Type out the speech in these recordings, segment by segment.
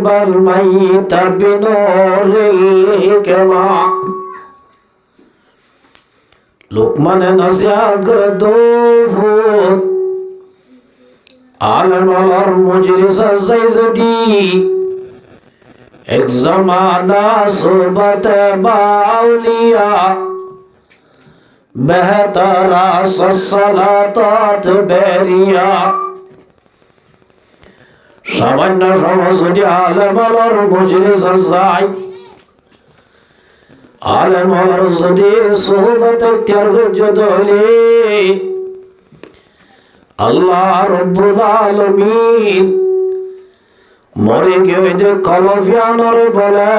والميت بنور الحكمة لقمان نصيحت করে দুফুত আলেম আলার মজলিস সাইজদি এক জামানা সুবত বাউলিয়া বেহতরা সালাত বেরিয়া সামান্য সমস্ত আলেম আলার মজলিস যায় আলেম আলার যদি সুবত ইখতিয়ার করলে আল্লাহ রব্বুল আলামিন মরে গিয়ে কলফিয়ানোর বলে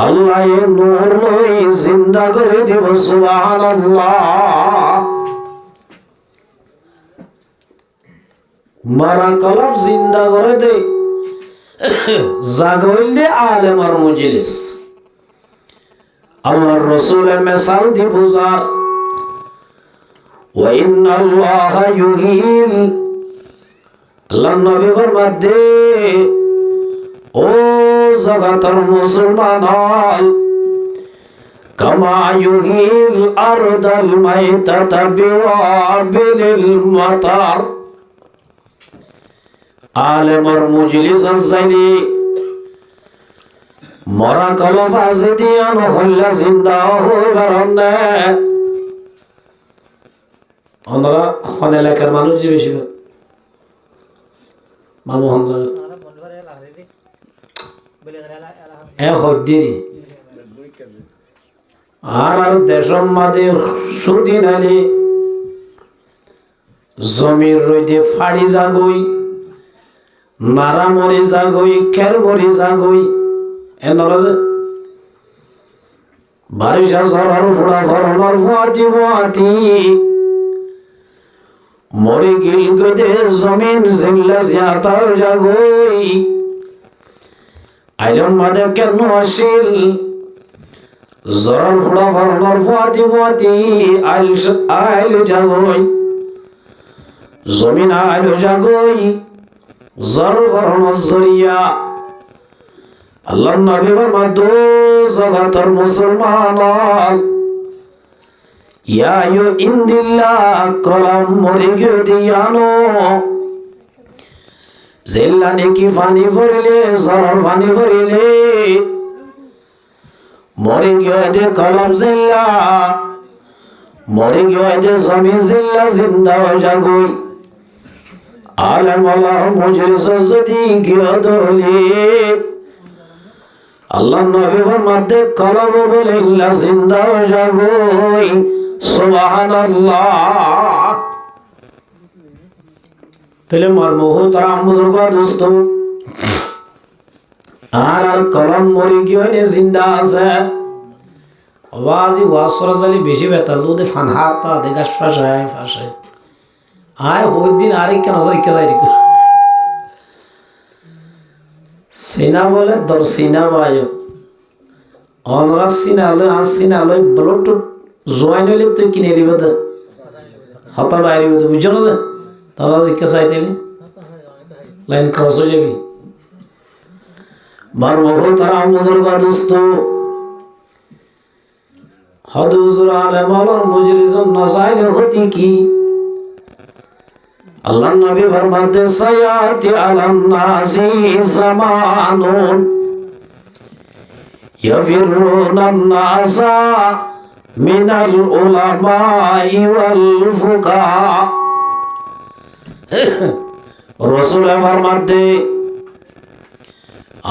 আল্লাহ এ নূর লই জিন্দা করে দিব সুবহানাল্লাহ। মারা কলব জিন্দা করে দে জাগইলে আলেমার মজলিস আল্লাহর রাসূলের মিসাল দি বুঝার وإن الله يحيي আল্লাহ নবী ফরমাতে ও জগতের মুসলমান কামা ইউহিল আরদাল মাইতাতা বিওয়াবিল মাতার আলেমর মজলিস যাইলি মরা কলব আছে দিয়া নহল্লা জিন্দা হইবার না আমরা কোন এলাকার মানুষ যে বেশি মামু হঞ্জ আর দেশম মাদে সুদিন আলী জমির রইদে ফাড়ি জাগই মারা মরি জাগই খের মরি জাগই এনরাজে বারিশা সরার ফোড়া ফরনর ফাটি ফাটি মরে গিল গদে জমিন জিল্লা জিয়াতা জাগই আইলম মাদে কেন আসিল জরার ফুড়া ফরনর ফাটি ফাটি আইল জাগই জমিন আইল জাগই জর ফরনর জরিয়া আল্লাহ নবী মাদু জগতের মুসলমান ইয়া ইউ ইন্দিল্লাহ কলম মরে গিয়ানো জিল্লা নেকি ফানি ভরিলে জর ফানি ভরিলে মরে গিয়ে কলম জিল্লা মরে গিয়ে জমিন জিল্লা জিন্দা হয়ে জাগই আলেম আল্লাহর মজলিস যদি গিয়ে দলে আল্লাহ নবী ফরমাতে কলব বলে ইল্লা জিন্দা হয়ে জাগই সুবহানাল্লাহ। তাহলে মর্মহু তারা আমুদুর দোস্ত আর কলম মরি গিয়ে জিন্দা আছে আওয়াজি ওয়াসরা জালি বেশি বেতা দুদে ফানহাতা দেগাস ফাশায় ফাশায় আয় ওই দিন আরেক কেন যাইকে যাই রে সিনা বলে দর সিনা বায়ু অনরা সিনা আলো ব্লুটুথ জয়েন হইলে তুই কিনে দিবে তো হতা বাইরে বুঝছো না তাহলে জিজ্ঞা চাইতেলি লাইন ক্রস হয়ে যাবি মারমহু তারা আমুজুর দোস্ত হদুজুর আলেম আলার মজলিসুন নাসাইল হতি কি আল্লাহ নবী ফরমাতে সায়াতি আলান নাসি জামানুন ইয়াফিরুনান নাসা মিনাল উলামাই ওয়াল ফুকাহা রাসূল ফরমাতে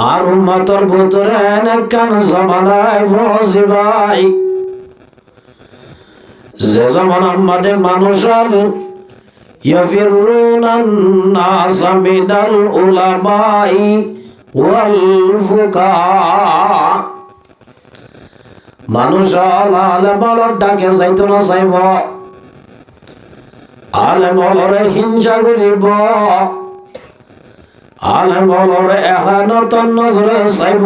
আর উম্মতের ভিতরে একখান জামানায় বসিবাই যে জামানার মধ্যে মানুষ ইয়াফিরুনান নাসা মিনাল উলামাই ওয়াল ফুকাহা মানুষ আলেম আলার ডাকে যাইতো না চাইব আলেম আলারে হিংসা করিব আলেম আলারে এখানতন নজরে চাইব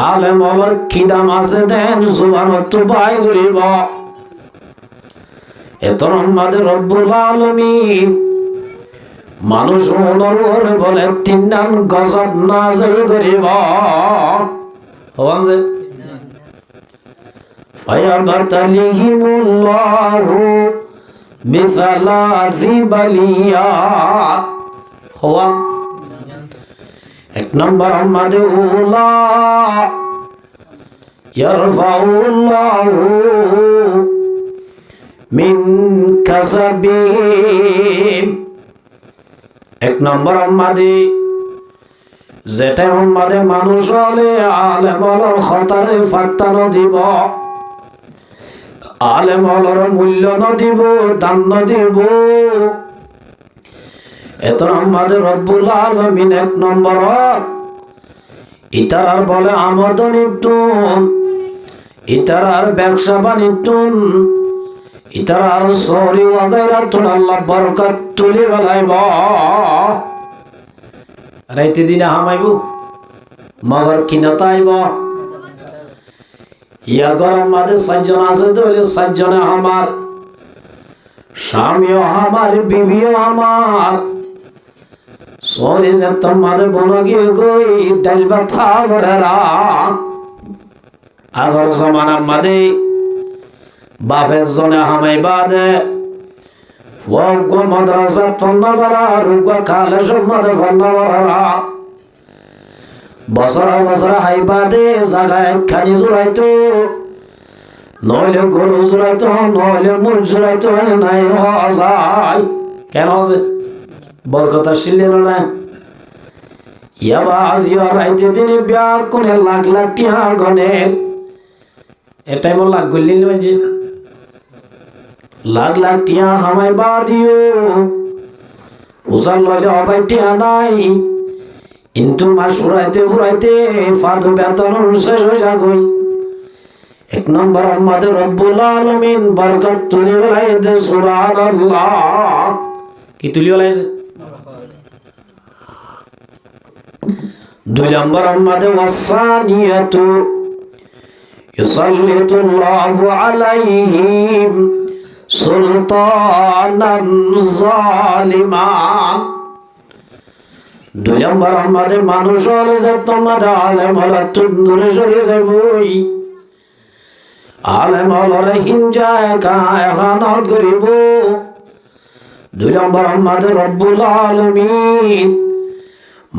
আলেম আলার খিদাম আছে দেন জুবানত বাই করিব এত রহমাদের রব্বুল আলামিন মানুষ নরুর বলে তিন নাম গজব নাযিল করিব হওয়াম যে ফায়াবাতালিহিমুল্লাহু বিসালাসি বালিয়াত হওয়াম এক নম্বর আমাদের উলা ইয়ারফাউল্লাহু মিন কাসাবিন এক নম্বর আমাদের যেটা আমাদের মানুষ হলে আলেম হলর খতারে ফাত্তা নদিব আলেম হলর মূল্য নদিব দান নদিব এত আমাদের রব্বুল আলামিন এক নম্বর ইতারার বলে আমদানি তুন ইতারার ব্যবসা বাণিজ্য ইতারার সরি ওয়াগাইরা তুন আল্লাহ বরকত তুলি বেলাইব রাইতে দিনে হামাইব মগর কিনতাইব ইয়া গরম মাঝে ৬ জন আছে তো ৬ জনে আমার স্বামীও আমার বিবিও আমার সরি যে তোমাদের বন গিয়ে গই ডাইল ভাত ভরেরা আগর সমান আমাদের বাপের জনে হামাই বাদে ওগ মাদ্রাসা তন্নবরা রুগ খালে সম্মাদে ফন্নবরা বছর বছর হাই বাদে জায়গায় খানি জুড়াইতো নইলে গরু জুড়াইতো নইলে মুখ জুড়াইতো নাই যায় কেন আছে বরকত আসিলেন না ইয়াবাজ ইয়ার রাইতে দিনে বিয়া কোনে লাখ লাখ টিয়া গনের এটাই মোর লাখ গলিল মানে লাখ লাখ টিয়া হামাই বাদিও উজাল লইলে অবাই টিয়া নাই কিন্তু মাস ফুরাইতে ফাদু বেতন শেষ হয়ে যাগই এক নম্বর আমাদের রব্বুল আলামিন বরকত তুলি বেলাই দে সুবহানাল্লাহ কি তুলি বেলাইছে 2 নম্বর আমাদের ওয়াসানিয়াতু ইউসাল্লিতুল্লাহু আলাইহিম সুলতানান জালিমা 2 নম্বর আমাদের মানুষ হলে যে তোমাদের আলেম হলে তুন্দুরে সরে যাবই আলেম হলে হিংসায় খানাত করিব 2 নম্বর আমাদের রব্বুল আলামিন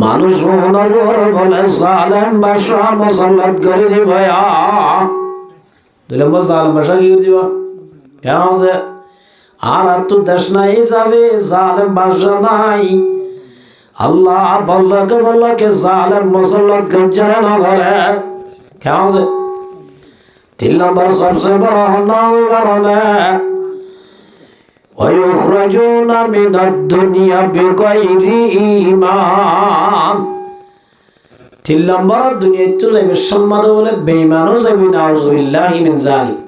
মানুষ ওনার বলে জালেম বাদশা মুসল্লাত করে দিব 2 নম্বর জালেম বাদশা কি করে দিব কেন আছে আর তো দেশ নাই যাবে জালেম বাদশা নাই আল্লাহ বল্লকে জালেম মুসল্লাত গজ্জারে না করে কেন আছে 3 নম্বর সবচেয়ে বড় কারণে ويخرجون من الدنيا بغير إيمان 3 নম্বর দুনিয়ায় তো যাবে সম্মাদ বলে বেঈমানও যাবে নাউযুবিল্লাহি মিন যালিক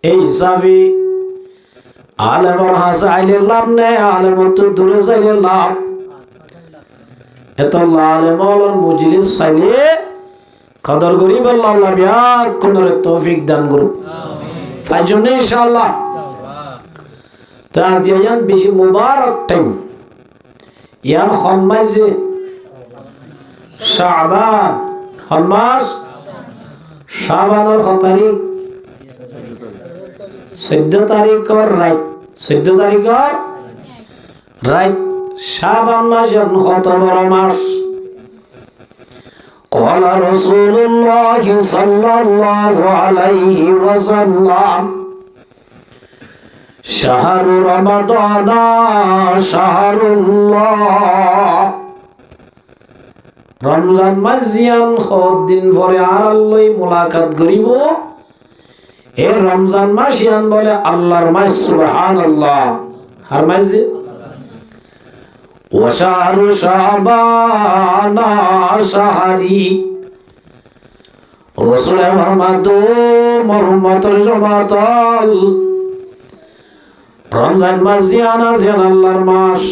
এই হিসাবে আলেমর হাসা আইলে লাভ নেই আলেম তো দূরে যাইলে লাভ এত আলেমর মজলিস চাইলে কদর করিব আল্লাহ বিয়া কোন তৌফিক দান করুন আমিন ফাজুনে ইনশাআল্লাহ তো আজ ইয়ান বেশি মুবারক টাইম ইয়ান খন্মাস যে শাবান খন্মাস শাবানের কত তারিখ 14 তারিখর রাত 14 তারিখর রাত শাবান মাস ইয়ান কত বড় মাস قال رسول الله صلى الله عليه وسلم شهر رمضان شهر الله রমজান মাস জিয়ান কত দিন পরে আর আল্লাহ মুলাকাত করিব এই রমজান মাস ইয়ান বলে আল্লাহর মাস সুবহানাল্লাহ আর মাস যে وشهر شعبان شهري رسول محمد مرحمت الجماعة রমজান মাস জিয়ানা জিয়ান আল্লাহর মাস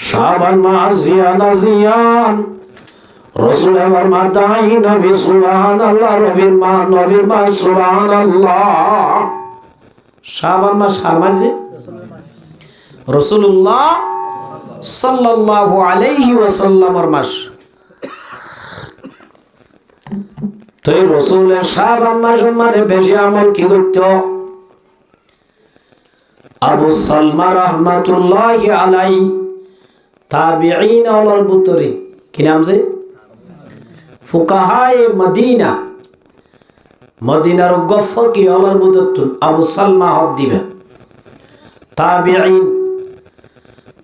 শাবান মাস জিয়ানা জিয়ান রাসূল আমার মাদাই নবী সুবহানাল্লাহ নবীর মাস সুবহানাল্লাহ শাবান মাস কার মাস রাসূলুল্লাহ সাল্লাল্লাহু আলাইহি ওয়াসাল্লামের মাস। তো এই রাসূলের শাবান মাসের মধ্যে বেশি আমল কি করত? আবু সালমা রাহমাতুল্লাহি আলাইহি তাবিঈন ওয়াল বুতরি, কি নাম যে? ফুকাহায়ে মদিনা, মদিনার গফকি ওয়াল বুততুন আবু সালমা হদ দিবে। তাবিঈন,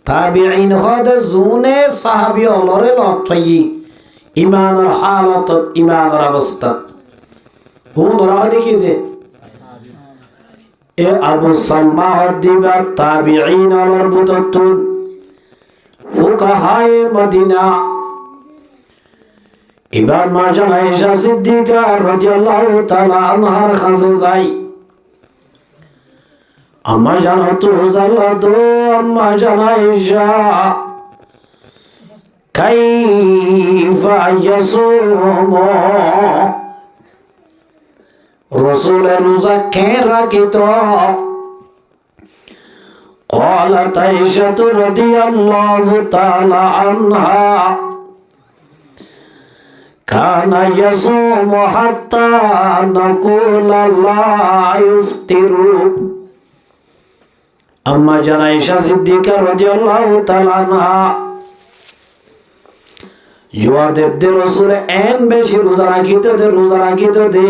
তাবিঈন হদ জুনে সাহাবী অলরে লতই ইমানের হালত, ইমানের অবস্থা ওনরা দেখিছে। এ আবু সালমা হদ দিবে তাবিঈন ওয়াল বুততুন ফুকাহায়ে মদিনা। এবার মা জান আয়েশা সিদ্দিকা রাদিয়াল্লাহু তাআলা আনহার কাছে যাই। আম্মা জান তো জালা দো, আম্মা জান আয়েশা কাইফা ইয়াসুম, রাসূলের রোজা কে রাখিত? قالت عائشة رضي الله تعالى عنها كان يصوم حتى نقول لا يفطر। আম্মা জান আয়েশা সিদ্দিকা রাদিয়াল্লাহু তাআলা আনহা জওয়াদেব রাসূল এন বেশি রোজা রাখিত দে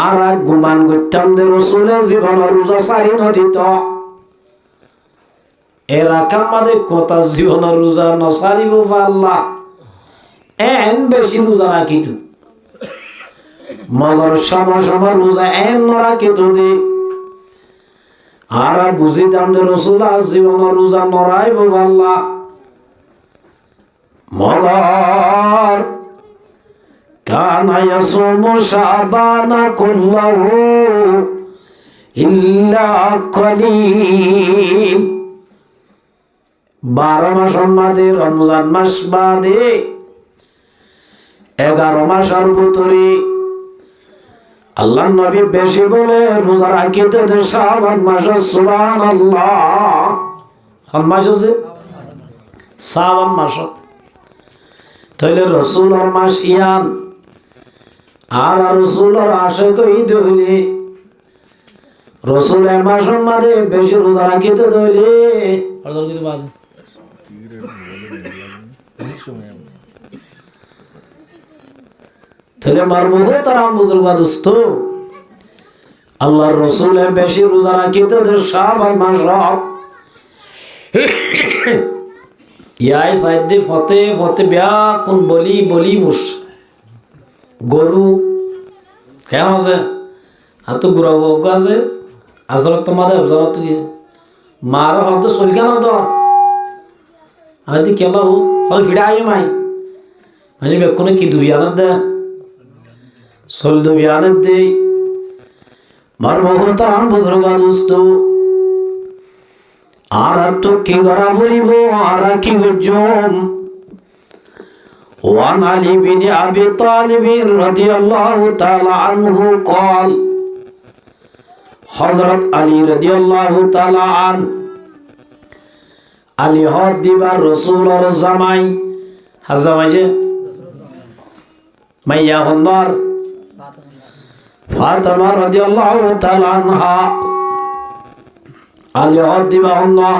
আর গুমান করতাম দে রাসূলের জীবনের রোজা সারি নদিত। এরা কামাদে কথা জীবনের রোজা নসারিব আল্লাহ এন বেশি রোজা রাখিত, মগর সময় রোজা এন নরাখিত দে আর বুঝিতাম যে রাসূল জীবনের রোজা নরাইব আল্লাহ। মগর কানা ইয়াসুমু শাবানা কুল্লাহু ইল্লা কলিল। 12 মাসের মধ্যে রমজান মাস বাদে 11 মাসের ভিতরে আল্লাহর নবী বেশি বলে রোজা রাখিতে দে শাবান মাসে। সুবহানাল্লাহ, কোন মাস আছে? শাবান মাস। তাইলে রাসূলের মাস ইয়ান আর রাসূলের আশিক ঈদ হইলে রাসূলের মাসের মধ্যে বেশি রোজা রাখিতে দইলে অর্জন কিন্তু বাজে। তাহলে মারমুহ তারাম বুজুর্গ দোস্ত, আল্লাহর রাসূলে বেশি রোজা রাখিতে দে শাবান মাস। ইয়াই সাইদে ফতে বিয়া কোন বলি মুস গরু কেন আছে হাত গুড়া আছে আজরত তোমাদের হজরত মার হয়তো চল কেন তো আমি কেলা হল ফিরা আই মাই মানে বেক্ষণে কি দুবিয়ানত দে চল দুবিয়ানত দে মার বহুত আম বুজুর্গ দোস্ত আর তো কি করা বলিব আর কি বুঝুম। وعن علي بن أبي طالب رضي الله تعالى عنه قال حضرت علي رضي الله تعالى عنه علي হদ দিবার রাসূলের জামাই হাজামাই যে মাইয়া হন্দার ফাতেমা রাদিয়াল্লাহু তাআলা আনহা علي হদ দিবা হন্না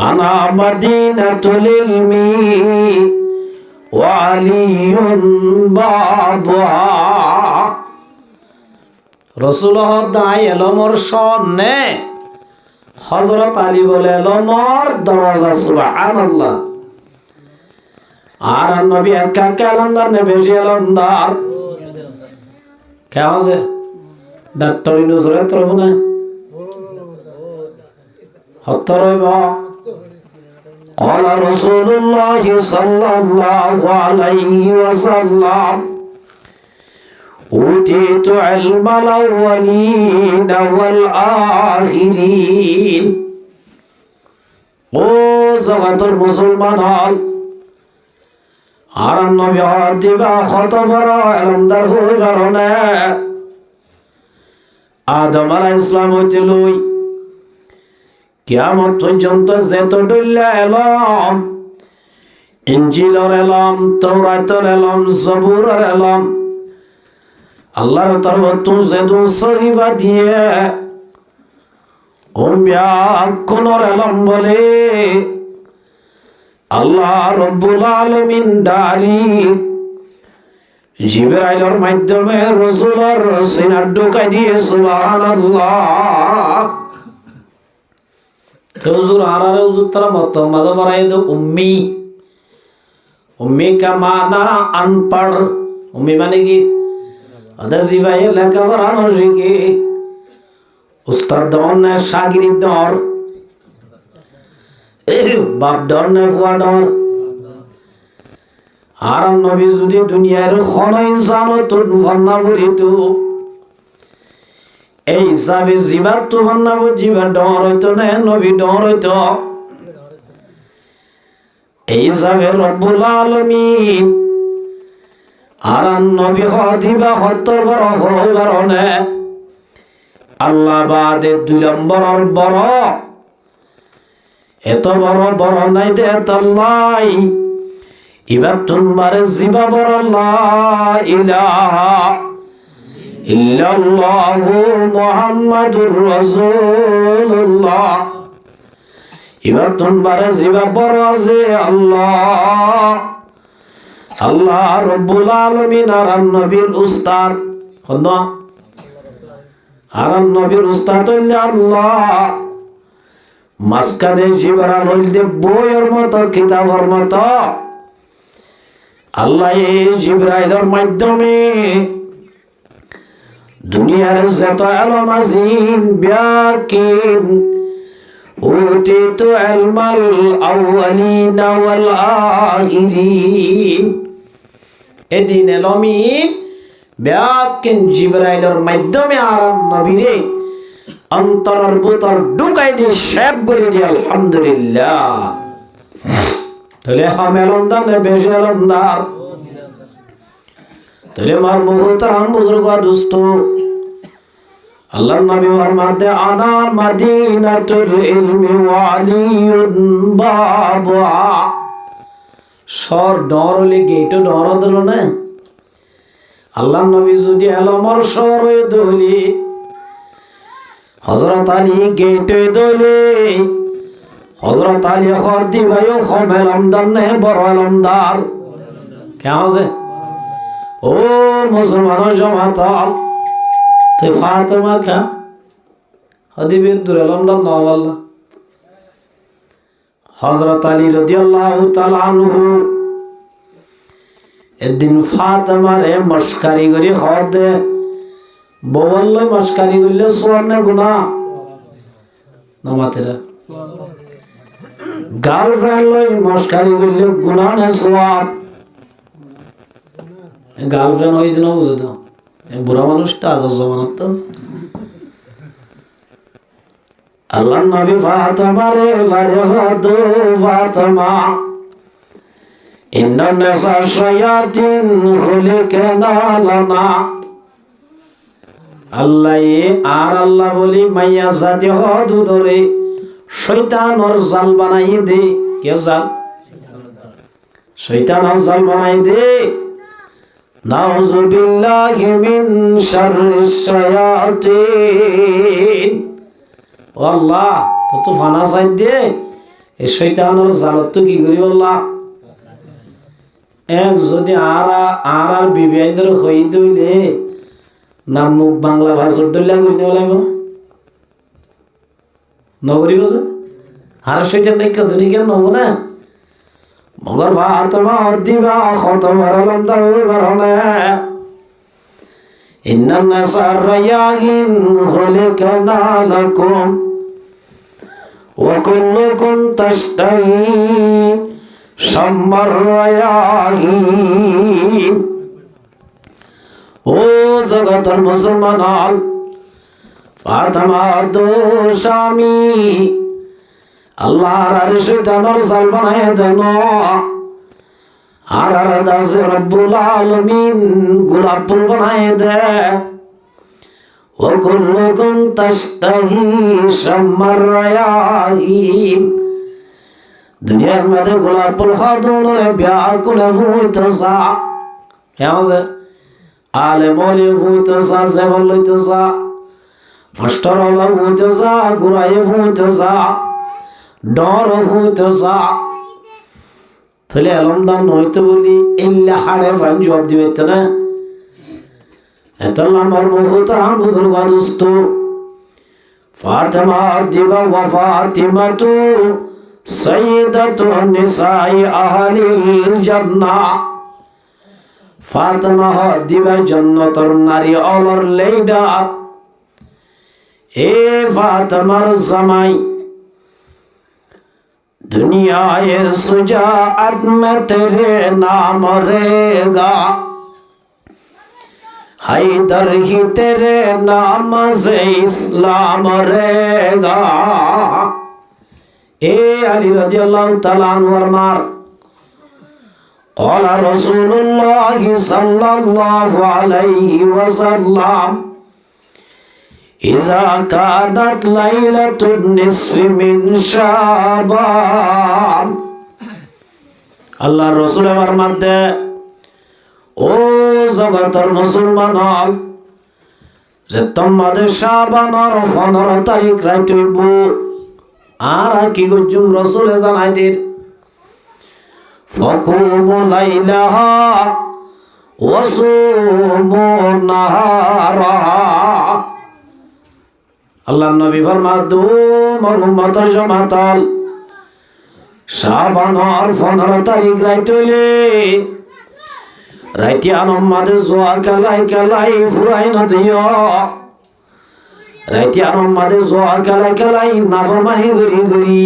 আনা মদিনাতুল ইলমি ওয়া আলিয়ুন বাদুহা। রাসূল দাই এলমর সনে হযরত আলী বলে এলমর দরজা। সুবহানাল্লাহ। আর নবী একা ক্যালেন্ডার নে বেশি এলমদার কে আছে ডাক্তার নুজরত রবনা হত্তরইব। قال رسول الله صلى الله عليه وسلم أوتيت علم الأولين والآخرين। ও জগতের মুসলমান হল আর নবী হদ দিবা কত বড় এলমদার হয়ে কারণে আদম আলাইহিস সালাম হইতে লই কিয়ামত পর্যন্ত যত দলিল এলম, ইনজিলের এলম, তাওরাতের এলম, জবুরের এলম, আল্লাহর তরফ থেকে যেদু সহিফা দিয়ে অম্বিয়া কোনর এলম বলে আল্লাহ রব্বুল আলামিন ডাইরেক্ট জিবরাইলের মাধ্যমে রাসূলের সিনাত ঢুকাই দিয়ে সুবহানাল্লাহ। তো হুজুর আরারে হুজুর তারা মত মাদা বাড়াই দো উম্মি। উম্মি কা মানা আনপড়। উম্মি মানে কি? আদা জিবাই লেখাপড়া না শিখে উস্তাদ ডর না শাগিরিদ ডর, বাপ ডর না ফুয়া ডর। আর নবী যদি দুনিয়ার কোন ইনসান তো ফান্না করিতো এই হিসাবে জিবার তো ফান্না জিবার ডর হইতো না, নবী ডর হইতো। এই হিসাবে রব্বুল আলামিন আর নবী হদিবা হত্তর বড় হওয়ার কারণে আল্লাহ বাদে 2 নম্বর বড়, এত বড় নাই দে তাল্লাই এবার তোমার জিবা বড় লা ইলাহা ইল্লাল্লাহু মুহাম্মাদুর রাসূলুল্লাহ। এবার তোমার জিবা বড় আছে আল্লাহ। আল্লাহ রব্বুল আলামিন আর নবীর উস্তাদ হন, আর নবীর উস্তাদ হইলে আল্লাহ। মাসকাদে জিবরাইল হইলে বইয়ের মতো, কিতাবের মতো। আল্লাহ এই জিবরাইলের মাধ্যমে দুনিয়ার যত ইলম আজিম বিয়াকিন উতিতু ইলমাল আউয়ালিনা ওয়াল আখিরিন। এদিন ইলমিন বিয়াকিন জিবরাইলের মাধ্যমে আর নবীরে অন্তরের ভিতর ঢুকাই দিয়ে শেপ করে দিয়ে আলহামদুলিল্লাহ। তাহলে হাম এলমদার না বেশি এলমদার? তাহলে মার মুহতারাম বুজুর্গ দোস্ত, আল্লাহর নবী ফরমাতে আনা মাদিনাতুল ইলমি ওয়া আলিয়ুন বাবুহা। সর ডর হলে গেটও ডর দিল না। আল্লাহর নবী যদি এলমর সর হয়ে দলি, হযরত আলী গেটে দলে, হযরত আলী খর্দি ভাইও কম এলমদার না বড় এলমদার। কেমন আছে ও মুসলমান জমাতাল? তো ফাতেমা খা হদিবের দূর এলমদার নওয়াল হযরত আলী রাদিয়াল্লাহু তাআলা আনহু একদিন ফাতেমারে মস্কারি করে খাওয়া দে। বউল মস্কারি করলে সোয়ার না গুণা না মাতেরা? গার্লফ্রেন্ড লই মস্কারি করলে গুণা না সোয়াব? গার্লফ্রেন্ড হয়ে দিন বুঝে তো বুড়া মানুষটা আগজ জমানত তো। আল্লাহ নবী ফাতেমারে বারে হদো ফাতেমা ইন্না নাসা শায়াতিন খুলিকানা লানা। আল্লাহ আর আল্লাহ বলি মাইয়া জাতি হদু ধরে শয়তানের জাল বানাই দে। কে জাল? শয়তানের জাল বানাই দে। নাউযু বিল্লাহি মিন শাররিশ শায়াতিন। ও আল্লাহ তো ফানা চাই দে এই শয়তানের জালত তো কি করি আল্লাহ। এক যদি আর বিবি আইনদের হই দইলে নাম মুখ বাংলা ভাষার ডলিয়া করি নেওয়া লাগবে নগরী বসে আর শৈতান দেখা ধনী কেন নব না মগর ফাতেমা দিবা খতমার আলমদার বারনে ইন্নান নাসার রায়াহিন খুলিকানা লাকুম ওয়া কুল্লুকুম তাশতাহি শাম্মার রায়াহিন। ও জগতের মুসলমান, ফাতেমা দো স্বামী আল্লাহর আরশে দানর জাল বানায় দেন। আর দাস রব্বুল আলামিন গোলাপ ফুল বানায় দে। وكلكم تشتهي شم الرياحين দুনিয়ার মধ্যে গোলাপ ফুল খাদুনের ব্যাকুল হইতেছা হেমছে আলেম হলে হইতেছা সেবল লইতেছা মাস্টার হলে হইতেছা গুড়াই হইতেছা ডর হইতেছা তাহলে আলমদান হইতে বলি ইল্লা হাড়ে ফাইন জবাব দিবে না এত আমার মুহূর্তান বুজুর্গ দোস্ত ফাতেমা দিবা ওয়া ফাতিমাতু সাইয়্যিদাতু নিসাই আহলিল জান্নাহ ফাতেমা দিবা জান্নাতের নারী অলর লেডা এ ফাতেমার জামাই दुनियाए सुजाअत में तेरे नाम रहेगा हैदर ही तेरे नाम से इस्लाम रहेगा ए अली रज़ियल्लाहु ताला अन्हु फरमार क़ाल रसूलुल्लाह सल्लल्लाहु अलैहि वसल्लम इज़ा कानत लैलतुन निस्फ़ि मिन शाबान আল্লাহর রাসূল ফরমাতে ও জগতের মুসলমান যে তোমাদের শাবানের 15 তারিখ রাত হইব আর কি গজুম রাসূল জানাই দের ফাকুমু লাইলাহা ওয়া সুমু নাহারাহা আল্লাহর নবী ফরমাদু মোর উম্মতের জামাতাল শাবানের 15 তারিখ রাত হইলে রাইতে আনমাদে জোয়া কালাই কালাই ফুরাই না দিও রাইতে আনমাদে জোয়া কালাই কালাই নাফরমানি গরি গরি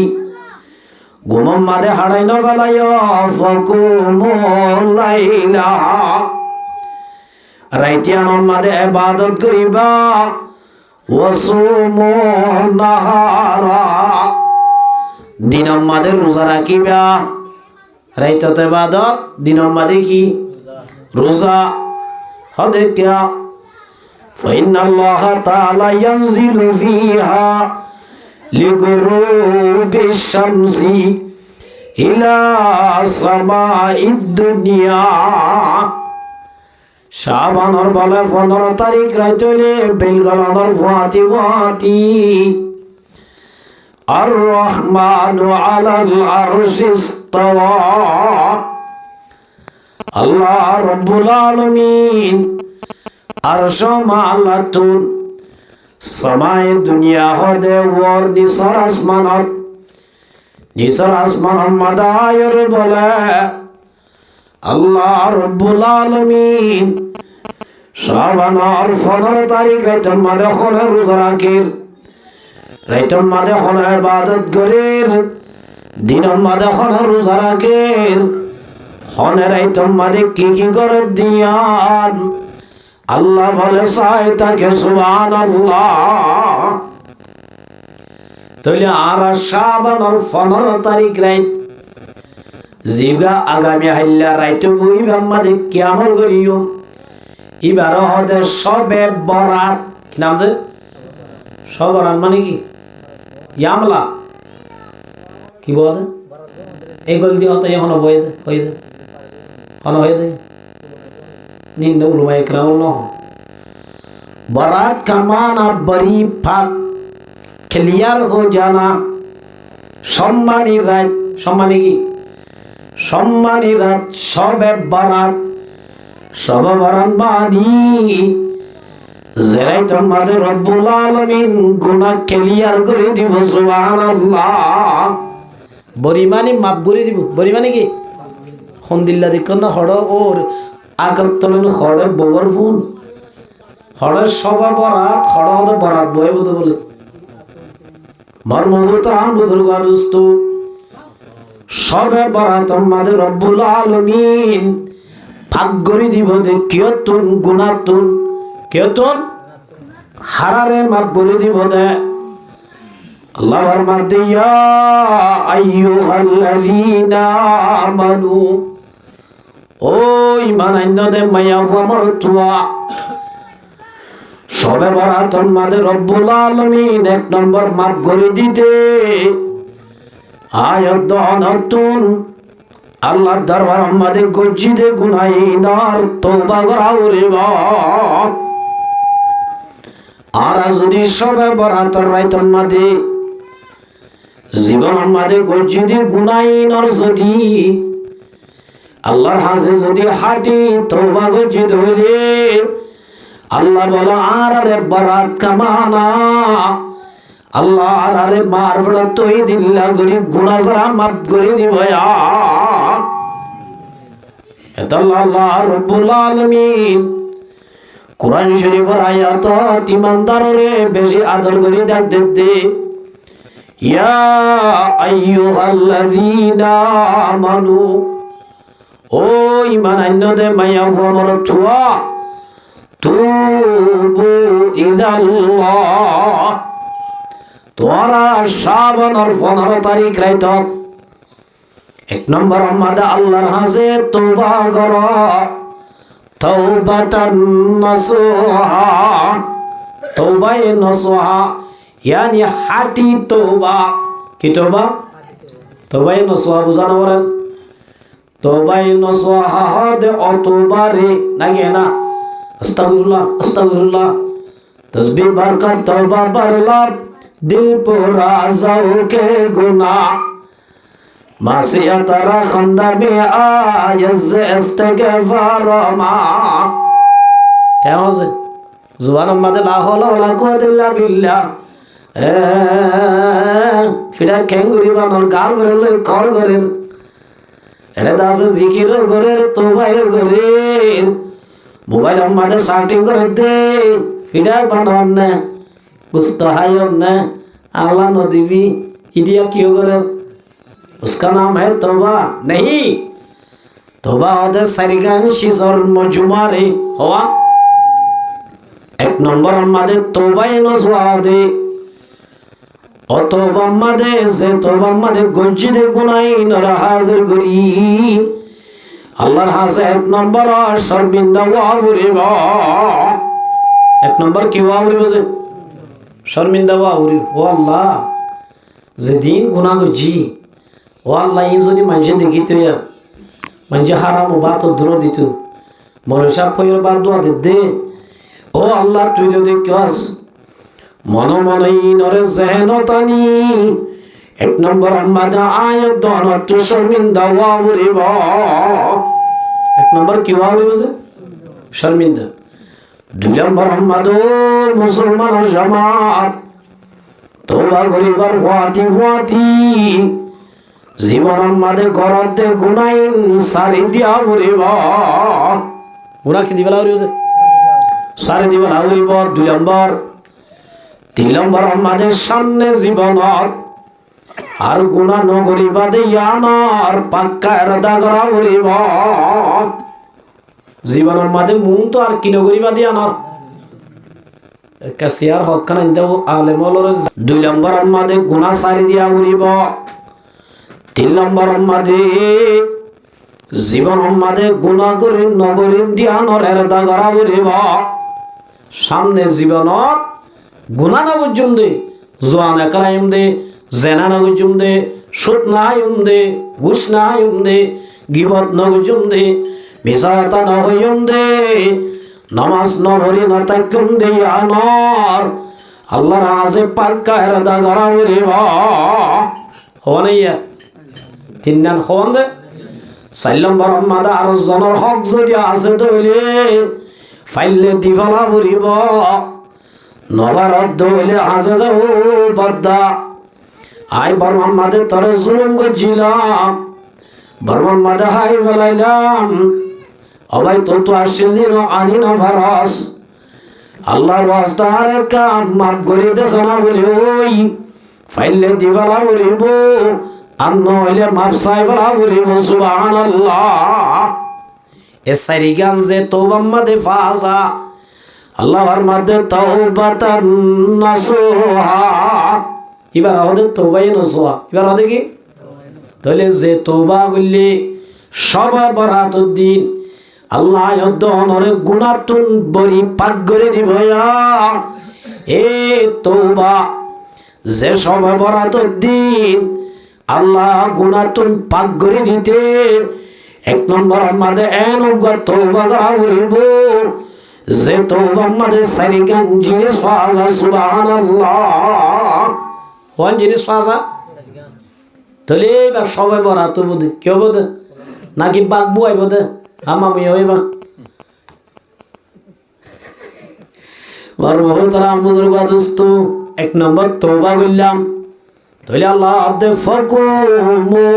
ঘুমম মাদে হাড়াই না ফেলাইও ফাকুমু লাইলা রাইতে আনমাদে ইবাদত করিবা ওয়াসুমু নাহারা দিনের মাঝে রোজা রাখিবা রাইততে ইবাদত দিনের মাঝে কি রোজা হদে কিয়া ফাইনাল্লাহ তাআলা ইয়ানজিলু ফিহা লিগুরুবিশ শামসি ইলা সামাইদ দুনিয়া শাবানের বলে 15 তারিখ রাত হইলে বেলগলানোর ফাতি ফাতি আর রহমানু আলাল আরশি ইস্তাওয়া আল্লাহ রাব্বুল আলামিন আরশ মালাতুন সামায়ে দুনিয়া হদে ওর নিসর আসমানত মাদায়র বলে আল্লাহ রাব্বুল আলামিন শাবানের 15 তারিখ রাতের মাঝে হলে রোজা রাখের রাতের মাঝে হলে ইবাদত করের দিনের মাঝে হলে রোজা রাখের হলে রাতের মাঝে কি কি করে দিয়ান আল্লাহ বলে চাই তাকে সুবহানাল্লাহ তাহলে আর শাবানের 15 তারিখ রাত জিগা আগামী হাইলা রাইতে বই আমাদের কি আমল করিও এবার হদে সবে বরাত কি নাম যে সব বরাত মানে কি ইয়ামলা কি বলে এগল দিয়ে হতো এখন হয়ে দে হন হয়ে দে নিন্দ উলমা ইকরাম ন বরাত का माना बड़ी फाक क्लियर हो जाना সম্মানী রাত সম্মানী কি সম্মানী রাত সবে বরাত সবে বরাত বাদি যেরাই তোমাদের রব্বুল আলামিন গুনাহ ক্লিয়ার করে দিব সুবহানাল্লাহ বরিমানি মাফ করে দিব বরিমানি কি হন্দিল্লা দেখুন না হড় ওর আগতলেন হড় বগর ফুল হড়ের সবে বরাত হড় হড় বরাত বই বলে মর্মভূতরাম বুজুর্গ দোস্ত সবে বরাত আমাদের রব্বুল আলামিন ভাগ করে দিব দে কিয়তুন গুনাতুন কিয়তুন হারারে মাফ করে দিব দে আল্লাহ ফরমাতে ইয়া আইয়ুহাল্লাযীনা আমানু ও ঈমান আনদে মায়া আমার তুয়া সবে বরাতন মাদে রব্বুল আলামিন এক নম্বর মাফ করে দিতে আয়াত নতুন আল্লাহ দরবার আমাদের গজ্জিদে গুনাইনার তওবা করা রে আর যদি সবে বরাতন রাইতন মাদে জীবন আমাদের গজ্জিদে গুনাইনার যদি আল্লাহর হাজে যদি হাঁটি তওবা গজ্জিদ হইলে আল্লাহ বলো আর বরাত কামানা আল্লাহ আরে মারবড় তুই দিল্লা করি গুনাহ সারা মাফ করে দিব আল্লাহ রব্বুল আলামিন কুরআন শরীফের আয়াত ইমানদাররে বেশি আদর করে ডাক দে ইয়া আইয়ুহাল্লাযীনা আমানু ও ঈমান আনদে মায়া আমর তুয়া তুবু ইলাল্লাহ তোরা শাবানের 15 তারিখ রাইত এক নম্বর আমাদের আল্লাহর হাজে তওবা কর তাওবাতান নাসুহা তওবায়ে নাসুহা ইয়ানি হাটি তওবা কি তওবা তওবায়ে নাসুহা বুঝানো বলেন তওবায়ে নাসুহা হদে অতবারে নাকি না আস্তাগফিরুল্লাহ আস্তাগফিরুল্লাহ তসবিহ বারকাত তওবা বারলাম दिल पूरा जाओ के गुना मासियत रखंदा में आयज़ इस्तिग़फ़ार मा क्या हो से जुबान मदे ला हौला वला कुव्वता इल्ला बिल्लाह फिर केंगुरी बानर गाल भरले कॉल करेर एड़े दास जिकिर करेर तौबा करेर मोबाइल मदे सेटिंग कर दे फिर बानर गुस्सा है ना अल्लाह न दीवी इडिया क्यों करे उसका नाम है तौबा नहीं तौबा होते सरिगान शिजर मजुमारे हुआ एक नंबर हमारे तौबा ये नज़ुआ दे और तौबा हमारे से तौबा हमारे गुज्जी दे गुनाही नर हाजिर करी अल्लाह हाज़ एक नंबर शर्मिंदा वावरी बा एक नंबर क्यों वावरी बसे शर्मिंदा वावरी ओ अल्लाह जेदिन गुनाह करছি ও আল্লাহ এই যদি মানুষে দেখিত মানুষে হারাম বাত দূর দিত মনসা পয়র বাদ দোয়া দে ও আল্লাহ তুই যদি কাস মন মনই নরে জহনতানি এক নম্বর আমাদা আয়াত দনত শর্মিন্দা ওয়াউরি বা এক নম্বর কি ওয়াউরি বুঝে শর্মিন্দা দুই নম্বর আমাদো মুসলমান জামাত তওবা করিবার ওয়াতি জীবন আমাদে ঘরতে গুনাইন সারি দিয়া বলিবা গুনাহ কি দিবা লাউরি সারি দিবা লাউরিব দুই নম্বর তিন নম্বর আমাদের সামনে জীবনত আর গুনাহ ন করিবা দেয়ানর পাক্কা এরদা করা বলিব জীবনের মাঝে মুন তো আর কি ন করিবা দেয়ানর কাসিয়ার হকখান ইন্দাও আলেমলর দুই নম্বর আমাদের গুনাহ সারি দিয়া বলিব তিন নম্বর আমাদে জীবন আমাদে গুনাহ করে নগরী ধ্যানের এরদা করা বলিব সামনে জীবনত গুনাহ না গজুম দে জোয়ান কালাইম দে জেনা না গজুম দে সুদ না আইম দে ঘুষ না আইম দে গিবত না গজুম দে মিসাতা না হইম দে নামাজ না পড়ি না তাকুম দে আনর আল্লাহর আজে পাক্কা এরদা করা বলিব হওয়ানাইয়া তিন নাম হওয়ান যে চার নম্বর আমাদা আর জনের হক যদি আছে তৈলে ফাইলে দিফালা বলিব নবার অর্ধ হইলে আছে যাও বদ্দা আই বর্মান মাদে তরে জুলুম করছিলাম বর্মান মাদে হাই ফেলাইলাম অবাই তো তো আসছিল দিন আনি না ভারস আল্লাহর ওয়াস্তা আর কাম মাফ করে দেছ না বলে ওই ফাইলে দিফালা বলিব আর নইলে মাফ চাই ফেলা বলিব সুবহানাল্লাহ এ সারি গান যে তওবা মাদে ফাজা আল্লাহর মাদে তাওবাতান নাসুহা এবার আমাদের তওবাই নাসুহা এবার আমাদের কি তাহলে যে তওবা করলে সবার বরাতের দিন আল্লাহ দনরে গুনাতুন বরি পাক করে দিব এ তওবা যে সবে বরাতের দিন আল্লাহ গুনাতুন পাক করে দিতে এক নম্বর আমাদের এনুগা তওবা করিব যে তওবা আমাদের সারিগান জিনিস ফাজা সুবহানাল্লাহ কোন জিনিস ফাজা তাহলে এবার সবে বরাত বুঝ কেউ বোধ নাকি বাঘ বুয়াই বোধ আমি হইবা তারা বুজুর্গ দোস্ত এক নম্বর তওবা করলাম তাহলে আল্লাহ আদে ফকুমুলাইলা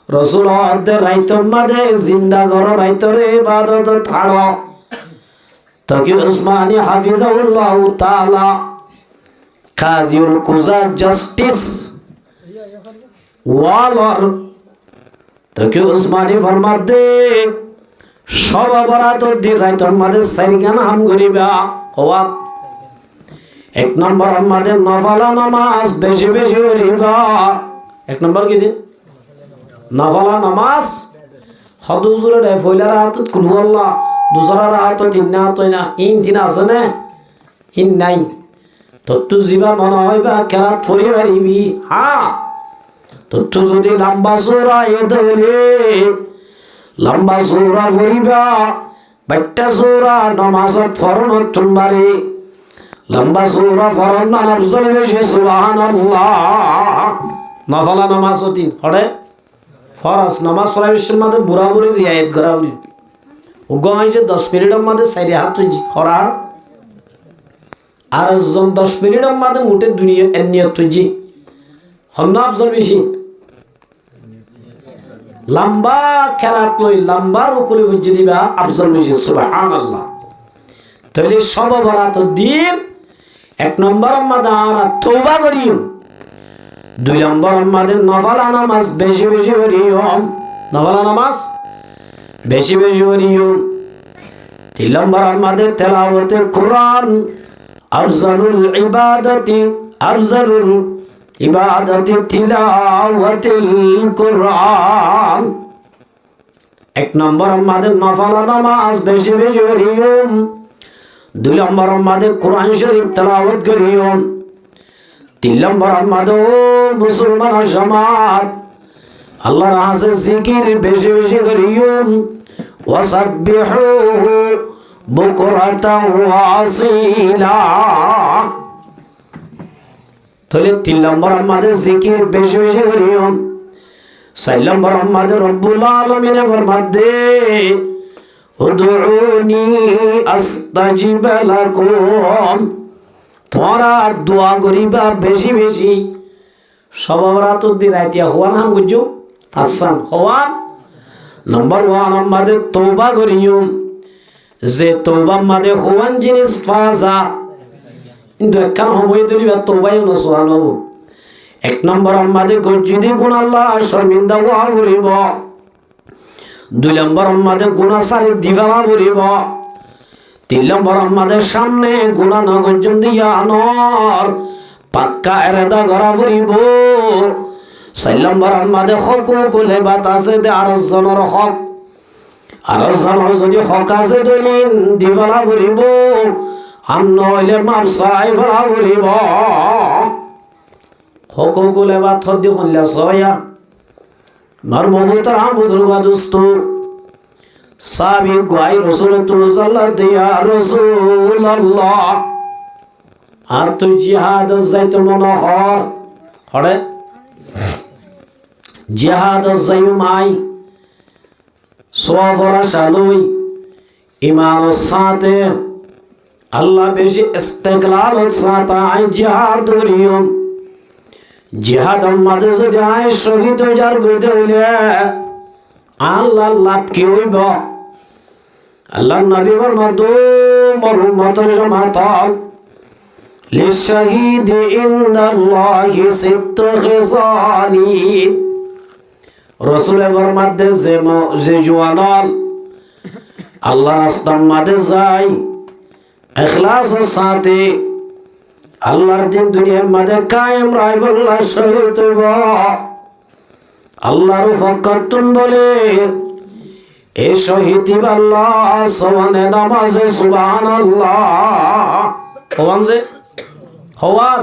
রসুল আদে রাইতর মাঝে জিন্দা ঘর রাইতরে ইবাদত থাড়ো তাকি উসমানী হাফিজাহুল্লাহ তাআলা কাজিউল কুজা জাস্টিস ওয়ালর তাকি উসমানী ফরমাত দে সব বরাতর দিন রাইতর মাঝে সারিগান হাম করিবা হওয়া এক নম্বর আমাদের নফলা নামাজ বেশি বেশি করিবা এক নম্বর কি যে নফলা নামাজ হদুজুরে দে ফইলার হাতত কুলু আল্লাহ দুসরার হাতত তিননা তইনা ইন তিন আছে না ইন নাই তত্তু জিবা মনে হইবা কেরাত পড়ি পারিবি হ্যাঁ তত্তু যদি লম্বা সূরা এদলে লম্বা সূরা পড়িবা বাট্টা সূরা নামাজত ফরনত তুমবারে লম্বা সূরা ফরন আফজল বেশি সুবহানাল্লাহ নফলা নামাজ তিন হড়ে ফরজ নামাজ পড়ার বিষয়ের মধ্যে বুড়াবুড়ি রিয়ায়ত করা উচিত ওগো হয়েছে 10 মিনিটের মধ্যে সাইডে হাত তুই খরা আর 10 মিনিটের মধ্যে মুঠে দুনিয়া এনিয়ত তুই হন্ন আফজল বেশি লম্বা কেরাত লই লম্বা রুকুলি হজ্জি দিবা আফজল বেশি সুবহানাল্লাহ তাহলে সব বরাত দিন এক নম্বর আমাদের আর তওবা করিও দুই নম্বর আমাদের নফলা নামাজ বেশি বেশি করিও নফলা নামাজ বেশি বেশি করিও তিন নম্বর আমাদের তেলাওয়াতে কোরআন আফজালুল ইবাদতি তিলাওয়াতুল কোরআন এক নম্বর আমাদের নফলা নামাজ বেশি বেশি করিও দুই নম্বর আমাদের কোরআন শরীফ তেলাওয়াত করিও তিন নম্বর আমাদের মুসলমান সমাজ আল্লাহর হাসে জিকির বেশি বেশি করিও ওয়াসাব্বিহুহু বুকরাতাও ওয়া আসীলা তাহলে তিন নম্বর আমাদের জিকির বেশি বেশি করিও চার নম্বর আমাদের রব্বুল আলামিনের ফরমাতে উদউনি আস্তাজিব লাকুম তোমরা দোয়া করিবা বেশি বেশি সব রাত দিন রাইতিয়া হওয়ান হাম গুজু আসান হওয়ান নম্বর 1 আমাদের তওবা করিও যে তওবা আমাদের হওয়ান জিনিস ফাজা কিন্তু একখান সময় দিলিবা তওবাই না সুবহান হবো এক নম্বর আমাদের গজ্জিদি গুণ আল্লাহ শর্মিন্দা হওয়া করিব দুই নম্বর আমাদের গুণা সারি দিবা করিব তিন নম্বর আমাদের সামনে গুণা নগর্জন দিয়া আনর পাক্কা এরেদা করা করিব চার নম্বর আমাদের হকুকুল হেবাত আছে দে আর জনের হক আর জনের যদি হক আছে দলিন দিবা করিব আর নইলে মাপ চাই ফেলা করিব হকুকুল হেবাত হদ্দি শুনলে সয়া মার মহুতার বুজুর্গ দোস্ত সাবি গাই রাসূলুল্লাহ সাল্লাল্লাহু আলাইহি রাসূলুল্লাহ আর তুই জিহাদ যাইত মনে হড়ে জিহাদ যাইমাই সোয়াফরা শালুই ইমানের সাথে আল্লাহ বেশি ইস্তিকলালের সাথে আই জিহাদ করিও জিহাদ আমাদের যদি আই শহীদ যার গইতে হইলে আল্লাহ লাভ কি হইব আল্লাহ নবী ফরমাতো মোর উম্মতের জামাত লিশাহিদ ইনদাল্লাহি সিত্তু খিসালি রাসূল ফরমাতে যে জওয়ান আল্লাহর রাস্তার মধ্যে যায় ইখলাসের সাথে আল্লাহর দিন দুনিয়ার মধ্যে কায়েম রাখব আল্লাহ শহীদ হইব আল্লাহর ফকরতুন বলে এ শহীদ আল্লাহ সওয়ানে নামাজে সুবহানাল্লাহ হওয়ান যে হওয়ান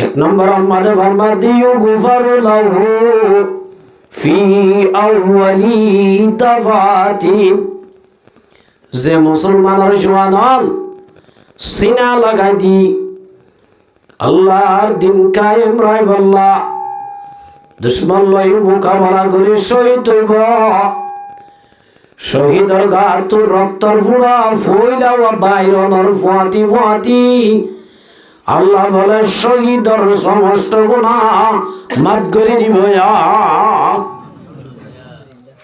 এক নম্বর আমাদের ফরমা দিও গুফারু লাহু ফি আউয়ালি দাফাতিন যে মুসলমানের জওয়ান সিনা লাগাই দি আল্লাহর দিন কায়েম রায় বল্লা দুশ্মন লই মোকাবেলা করে শহীদ হইব শহীদের গাত রক্তর ফুড়া ফইলা বাইরনের ফাতি ফাতি আল্লাহ বলে শহীদের সমস্ত গুনাহ মাফ করে দিব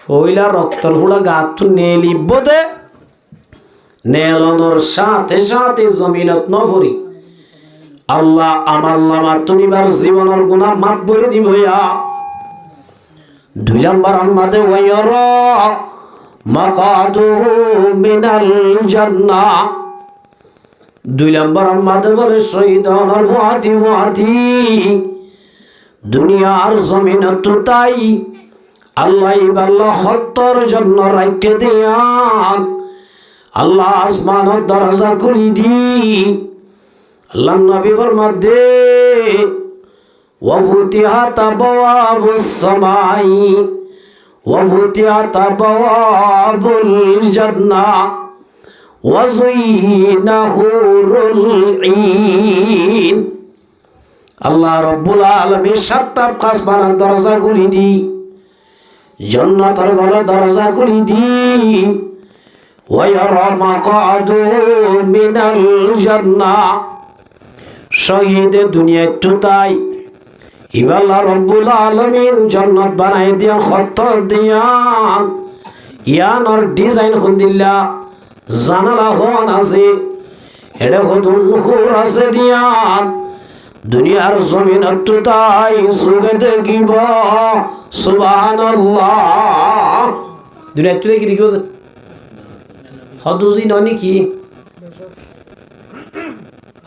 ফইলা রক্তর ফুড়া গাত নেলিব দে নেলনের সাথে সাথে জমিনত নফরি আল্লাহ আমার নামা তুনিবার জীবনের গুনাহ মাফ করে দিব দুই নম্বর আমাদের ওয়াইরা মাকাদুহু মিনাল জান্নাহ দুই নম্বর আমাদের বলে শহীদানার ফাতি ফাতি দুনিয়ার জমিনত তাই আল্লাহ ইবাল্লাহ হত্তর জন্য রাখতে দিয়ান আল্লাহ আসমানের দরজা খুলি দি আল্লাহ নবী ফরমাতে ওয়া ফুতিহাত আবওয়াবুস সামাই ওয়া ফুতিহাত আবওয়াবুল জান্নাহ ওয়া যুইনা হুরুল ঈন আল্লাহ রাব্বুল আলামিন সাতটা আসমানের দরজা খুলি দি জান্নাতের দরজা খুলি দি ويرى مقعده من الجنة শহীদ দুনিয়া তুতাই ইবাল্লাহ রব্বুল আলামিন জান্নাত বানাই দিয়া খত দিয়ান ইয়ানর ডিজাইন খুন্দিল্লা জানালা হন আছে এডে খুদুন খুর আছে দিয়ান দুনিয়ার জমিন তুতাই সুগে দেখিব সুবহানাল্লাহ দুনিয়া তুই কি দেখিব হদুজি ননি কি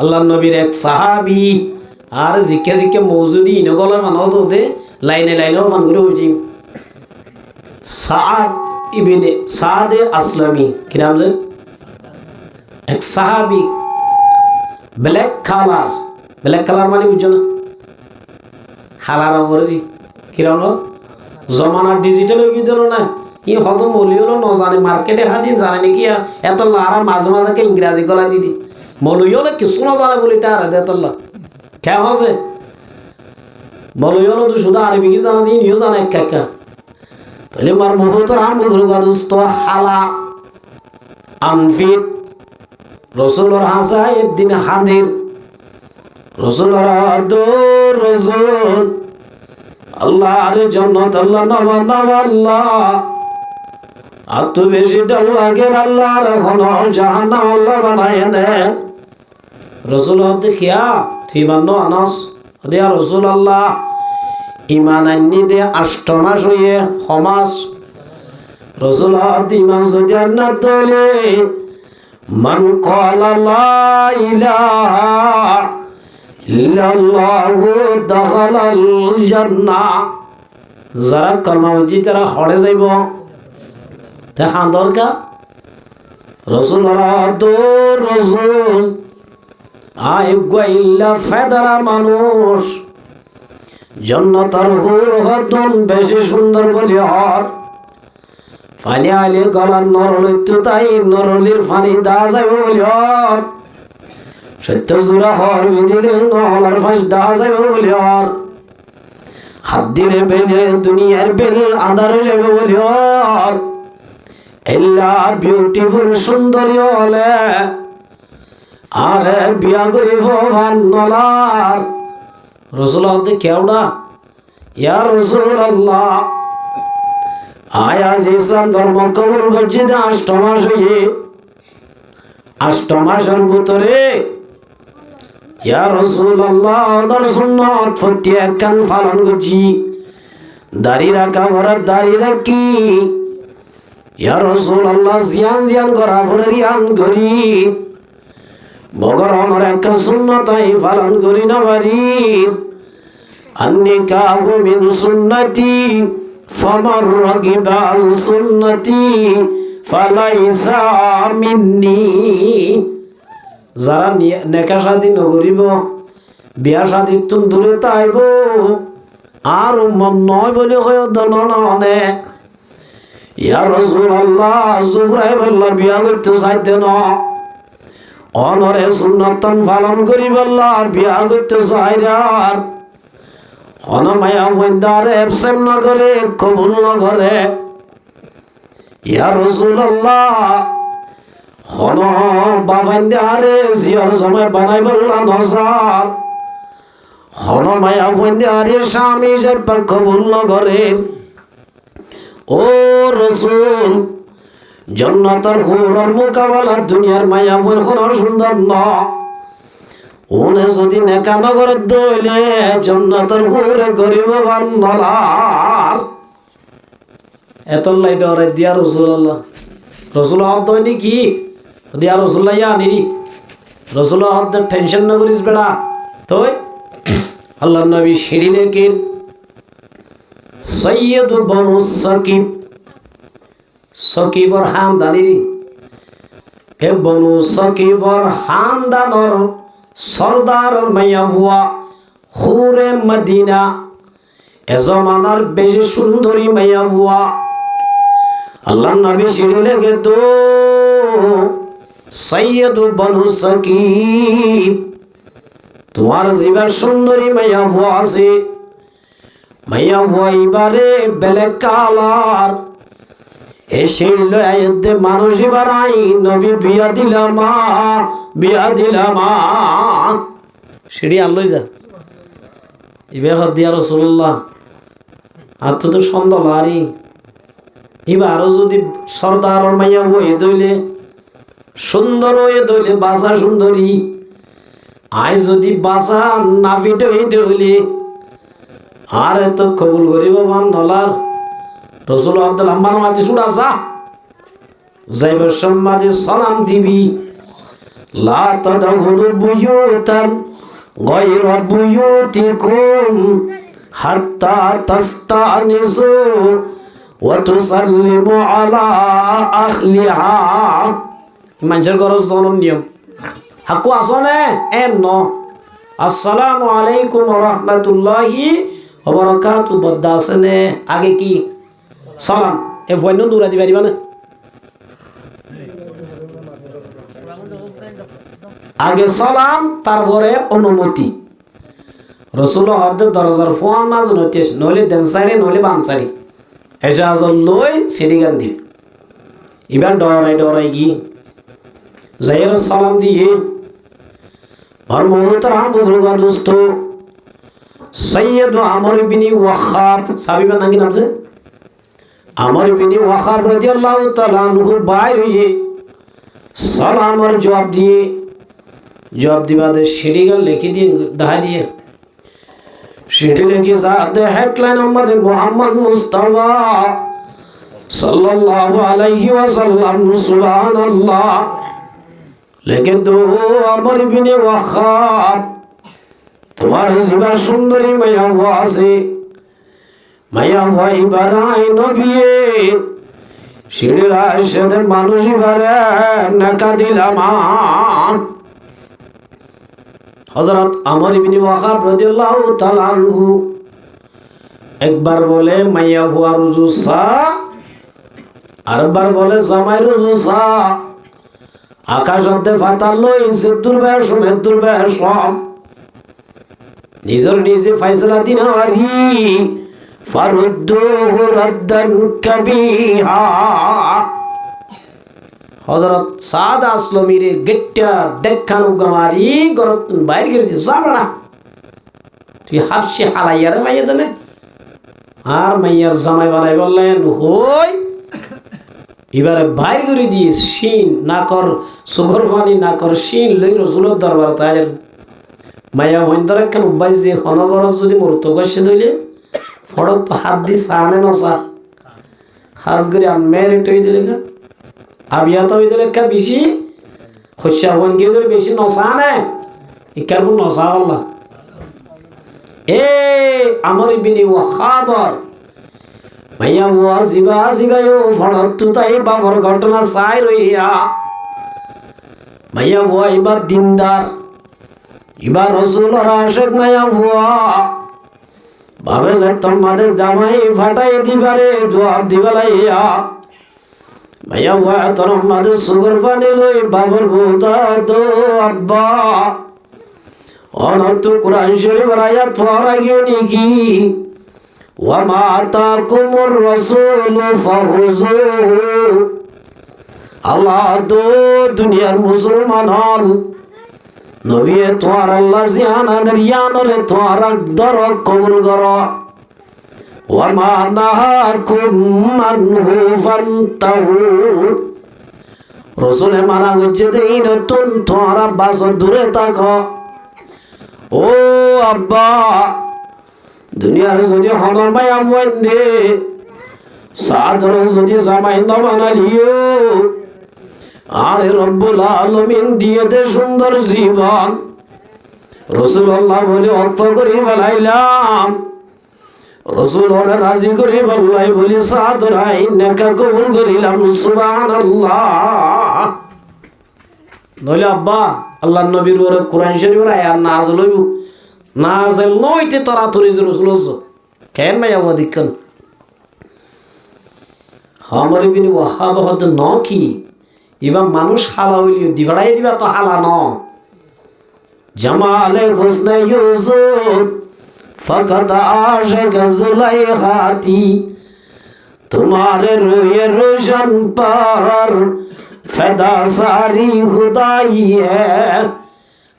আল্লাহ নবীর এক সাহাবী আর জিকে জিকে মৌজুদি ইনগলা মানও দে লাইনে লাইনেও মান করে হইছি সাদ আসলামি কি নাম যে এক সাহাবী ব্ল্যাক কালার মানে বুঝছো না হালার অবরি কিরম জমানার ডিজিটাল হয়ে গিয়ে দিল না ই হত মলি হলো নজানে মার্কেটে হাদিন জানে নাকি এত লারা মাঝে মাঝে ইংরাজি গলা দিদি মলই হলে কিছু নজানে বলি তার এতল্লা কে হসে মলই হলো তো শুধু আরবি কি জানা দিই নিও জানে একা তাহলে মার মুহূর্তর আম বুঝলো দোস্ত হালা আনফিট রসুলর হাসা একদিন হাদির রসুলর আদর রসুল আল্লাহর জান্নাত আল্লাহ আল্লাহ আর তো বেশি ডর লাগে আল্লাহর ঘন জাহান্নাম আল্লাহ বানায় দে রসুল দেখিয়া তুই মানো আনাস দিয়া রসুল আল্লাহ ইমান আনি দে 8 মাস হয়ে সমাজ রসুল ইমান যদি না তোলে মান ক্বালা লা ইলাহা ইল্লাল্লাহু দাখালাল জান্নাহ যারা কলমা পড়ি তারা হড়ে যাইব তা হাঁ দরকার রসুল রসুল আইলা ফেদারা মানুষ জান্নাতের হুর হতন বেশি সুন্দর বলি হর ফানি আইলে গলার নরল তাই নরলির ফানি দা যাইব বলি হর সত্য জোড়া হর বিদিলে নহলার ফাঁস দা যাইব বলি হর হাত দিলে বেলে দুনিয়ার বেল আধার যাইব বলি হর এল্লা বিউটিফুল সুন্দরী হলে আরে বিয়া করিব ভান্নলার রসুল কেউডা ইয়া রসুল আল্লাহ আয়াজ ইসলাম ধর্ম কবুল করছি 8 মাস হয়ে 8 মাসের ভিতরে ইয়া রসুল আল্লাহ ওনার সুন্নত প্রত্যেক কান পালন করছি দাড়ি রাখা ভরার দাড়ি রাখি ইয়া রাসূল আল্লাহ জিয়ান করা পরে রিয়ান করি ভগবানের একটা সুন্নতাই পালন করি না পারি আন্নিকাহু মিন সুন্নতি ফামান রাগিবা আন সুন্নতি ফালাইসা মিন্নি। যারা নেকা শাদী নকরিব, বিয়া শাদী তুন দূরে তাইব আর উম্মত নয় বলে কয় দননে। ইয়া রাসূলুল্লাহ, জুবরাইল আল্লাহ বিয়া করতে চাইতে না, অনরে সুন্নতন পালন করিব আল্লাহ বিয়া করতে চাইরার অন মায়া মন্দার এবসেন না করে, কবুল না করে। ইয়া রাসূলুল্লাহ, হন বাবাইন্দে আরে জিয়ার সময় বানাই বললা নসার, হন মায়া মন্দে আরে স্বামী যে কবুল না করে। ও রাসূল, জান্নাতের হুরর মোকাবেলা দুনিয়ার মায়া বোন কোনো সুন্দর না। ওনে যদি নেকা নগর দইলে জান্নাতের হুরে গরিব বান্দার। এত লাই ডরে দিয়া রাসূলুল্লাহ, রাসূলুল্লাহ দইনি কি দিয়া রাসূলুল্লাহ আনিরি, রাসূলুল্লাহ টেনশন না করিস বেড়া। তোই আল্লাহর নবী সিঁড়ি লেকিন সৈয়দ বনু সাকিব, সকিবর খানদানিরি এ বনু সকিবর খানদানর সরদার মাইয়া হুয়া হুরে মদিনা, এ জমানার বেশি সুন্দরী মাইয়া হুয়া। আল্লাহ নবী সিঁড়ি লেগে তো সৈয়দ বনু সাকিব, তোমার জীবের সুন্দরী মাইয়া হুয়া আছে। মাইয়া হুয়া এবারে বেলে কালার এসে লয়ে মানুষ এবার আই নবী বিয়া দিলাম, বিয়া দিলাম। সিঁড়ি আনলই যা ইবে দিয়া রাসূলুল্লাহ, আর তো সন্দেহ আরি এবার আরো যদি সর্দার মাইয়া হয়ে দইলে সুন্দর হয়ে দইলে বাসা সুন্দরী, আই যদি বাসা নাফিট হয়ে দইলে আর এত কবুল করিব বান্দালার। রসুল আব্দুল আম্মার মাঝে ছুড়া যা যাইবার সম্মাদে সালাম দিবি। লা তাদখুলু বুয়ুতান গায়রা বুয়ুতিকুম হাত্তা তাস্তানিসু ওয়া তুসাল্লিমু আলা আহলিহা। মানুষের গরজ জনম নিয়ম হাকু আসনে এন ন আসসালামু আলাইকুম ওয়া রাহমাতুল্লাহি ওয়া বারাকাতুহু বদ্দা আসনে আগে কি সালাম এ ভয় দূরা দিবা দিবা না, আগে সালাম তারপরে অনুমতি। রসুল হদ্দের দরজার ফোন মাঝ নইতেস নইলে দেন সাইডে নইলে বাম সাইডে এসে আজল লই সেটি গান দিয়ে এবার ডরাই গিয়ে যাইয়ের সালাম দিয়ে আর মুহূর্তের আম বুজুর্গা দোস্ত সৈয়দ আমর বিনি ওয়াখাব সাবিবা নাকি নামছে আমর বিনি ওয়াখাব রাদিয়াল্লাহু তাআলা আনহু বাইরে সালামের জবাব দিবাদে সিঁড়ি গাল লিখে দিয়ে দেখা দিয়ে সিঁড়ি লিখে যাতে হেডলাইন আমাদের মুহাম্মদ মুস্তাফা সাল্লাল্লাহু আলাইহি ওয়াসাল্লাম সুবহানাল্লাহ লিখে দো আমর বিনি ওয়াখাব, তোমার জীবা সুন্দরী মায়া হুয়া আছে, মায়া হুয়া ইবারাই নবিয়ে সিঁড়ির আশাতে মানুষ ইবারে নাকা দিলাম। হযরত আমর ইবনে ওয়াহাব রাদিয়াল্লাহু তাআলা আনহু একবার বলে মাইয়া হুয়া রুজুসা, আরেকবার বলে জামাই রুজুসা। আকাশ হতে ফাতাল লই দুর্বাস দুর্বাস নিজের নিজে ফাইসলা দিন হারি ফারুদ্দুহু রাদ্দান কাবিহা। হযরত সাদ আসলমিরে গেটটা দেখানো গামারি গরত বাইরে গিয়ে যাবড়া তুই হাফসে হালাইয়ারে মাইয়া দেনে। আর মাইয়ার জামাই বানাই বললেন হই এবারে বাইরে করে দিয়ে শিন না কর সুগর পানি না কর শিন লই রসুলের দরবার তাই মাইয়া হইন্দর একখান উবাইস যে হনগরত যদি মরতো গেছে দইলে ফড়ক তো হাত দি সানে নসা হাজ করে আনমেরিট হয়ে দিলে গা আবিয়া তো হয়ে দিলে একটা বেশি খসা হন গিয়ে দিলে বেশি নসা নে ইকার কোন নসা আল্লাহ এ আমর ইবনে ওয়াখাবর মাইয়া বুয়া জিবা জিবায়ও ফড়ত তাই বাবর ঘটনা চাই রইয়া মাইয়া বুয়া এবার দিনদার এবার রসুলের আশেক মাইয়া বুয়া ভাবে যে তোমাদের জামাই ফাটাই দিবারে জবাব দিবালাইয়া মাইয়া বুয়া তোর মাদের সুগর পানি লই বাবর বুতা দো আব্বা অনর্থ কোরআন শরীফের আয়াত পড়া গিয়ে নাকি ওয়ামা আতাকুমুর রাসূল ফাখুযুহু আল্লাহ দো দুনিয়ার মুসলমান হল নবী তোর আল্লাহ জিয়ানা দরিয়ানরে তোর দর কবুল কর ওয়ামা নাহাকুম আনহু ফান্তাহু রাসূলে মানা হচ্ছে দেই নতুন তোর আব্বাস দূরে থাকো ও আব্বা দুনিয়ার যদি হনর মায়া বন্ধে সাদর যদি জামাই ন বানালিও আরে রব্বুল আলামিন দিয়ে দে সুন্দর জীবন রাসূলুল্লাহ বলে অফ করি বলাইলাম রাসূল ওরে রাজি করি বললাই বলি সাদর আইনাকা কবুল করিলাম সুবহানাল্লাহ নইলে আব্বা আল্লাহর নবীর ওরে কোরআন শরীফের আয়াত নাযিল হইব নাযিল নইতে তোরা তোরি রাসূলুল্লাহ কেন মাইয়া ওদিকন আমার বিনি ওয়াহাব হদ ন কি ইবা মানুষ হালা হইলি দিবাড়াই দিবা তো হালা ন জামালে হুসনে ইউসুফ ফকত আশিক জুলাইখাতি তোমারে রুয়ে রোশন पर ফেদা সারি খুদাই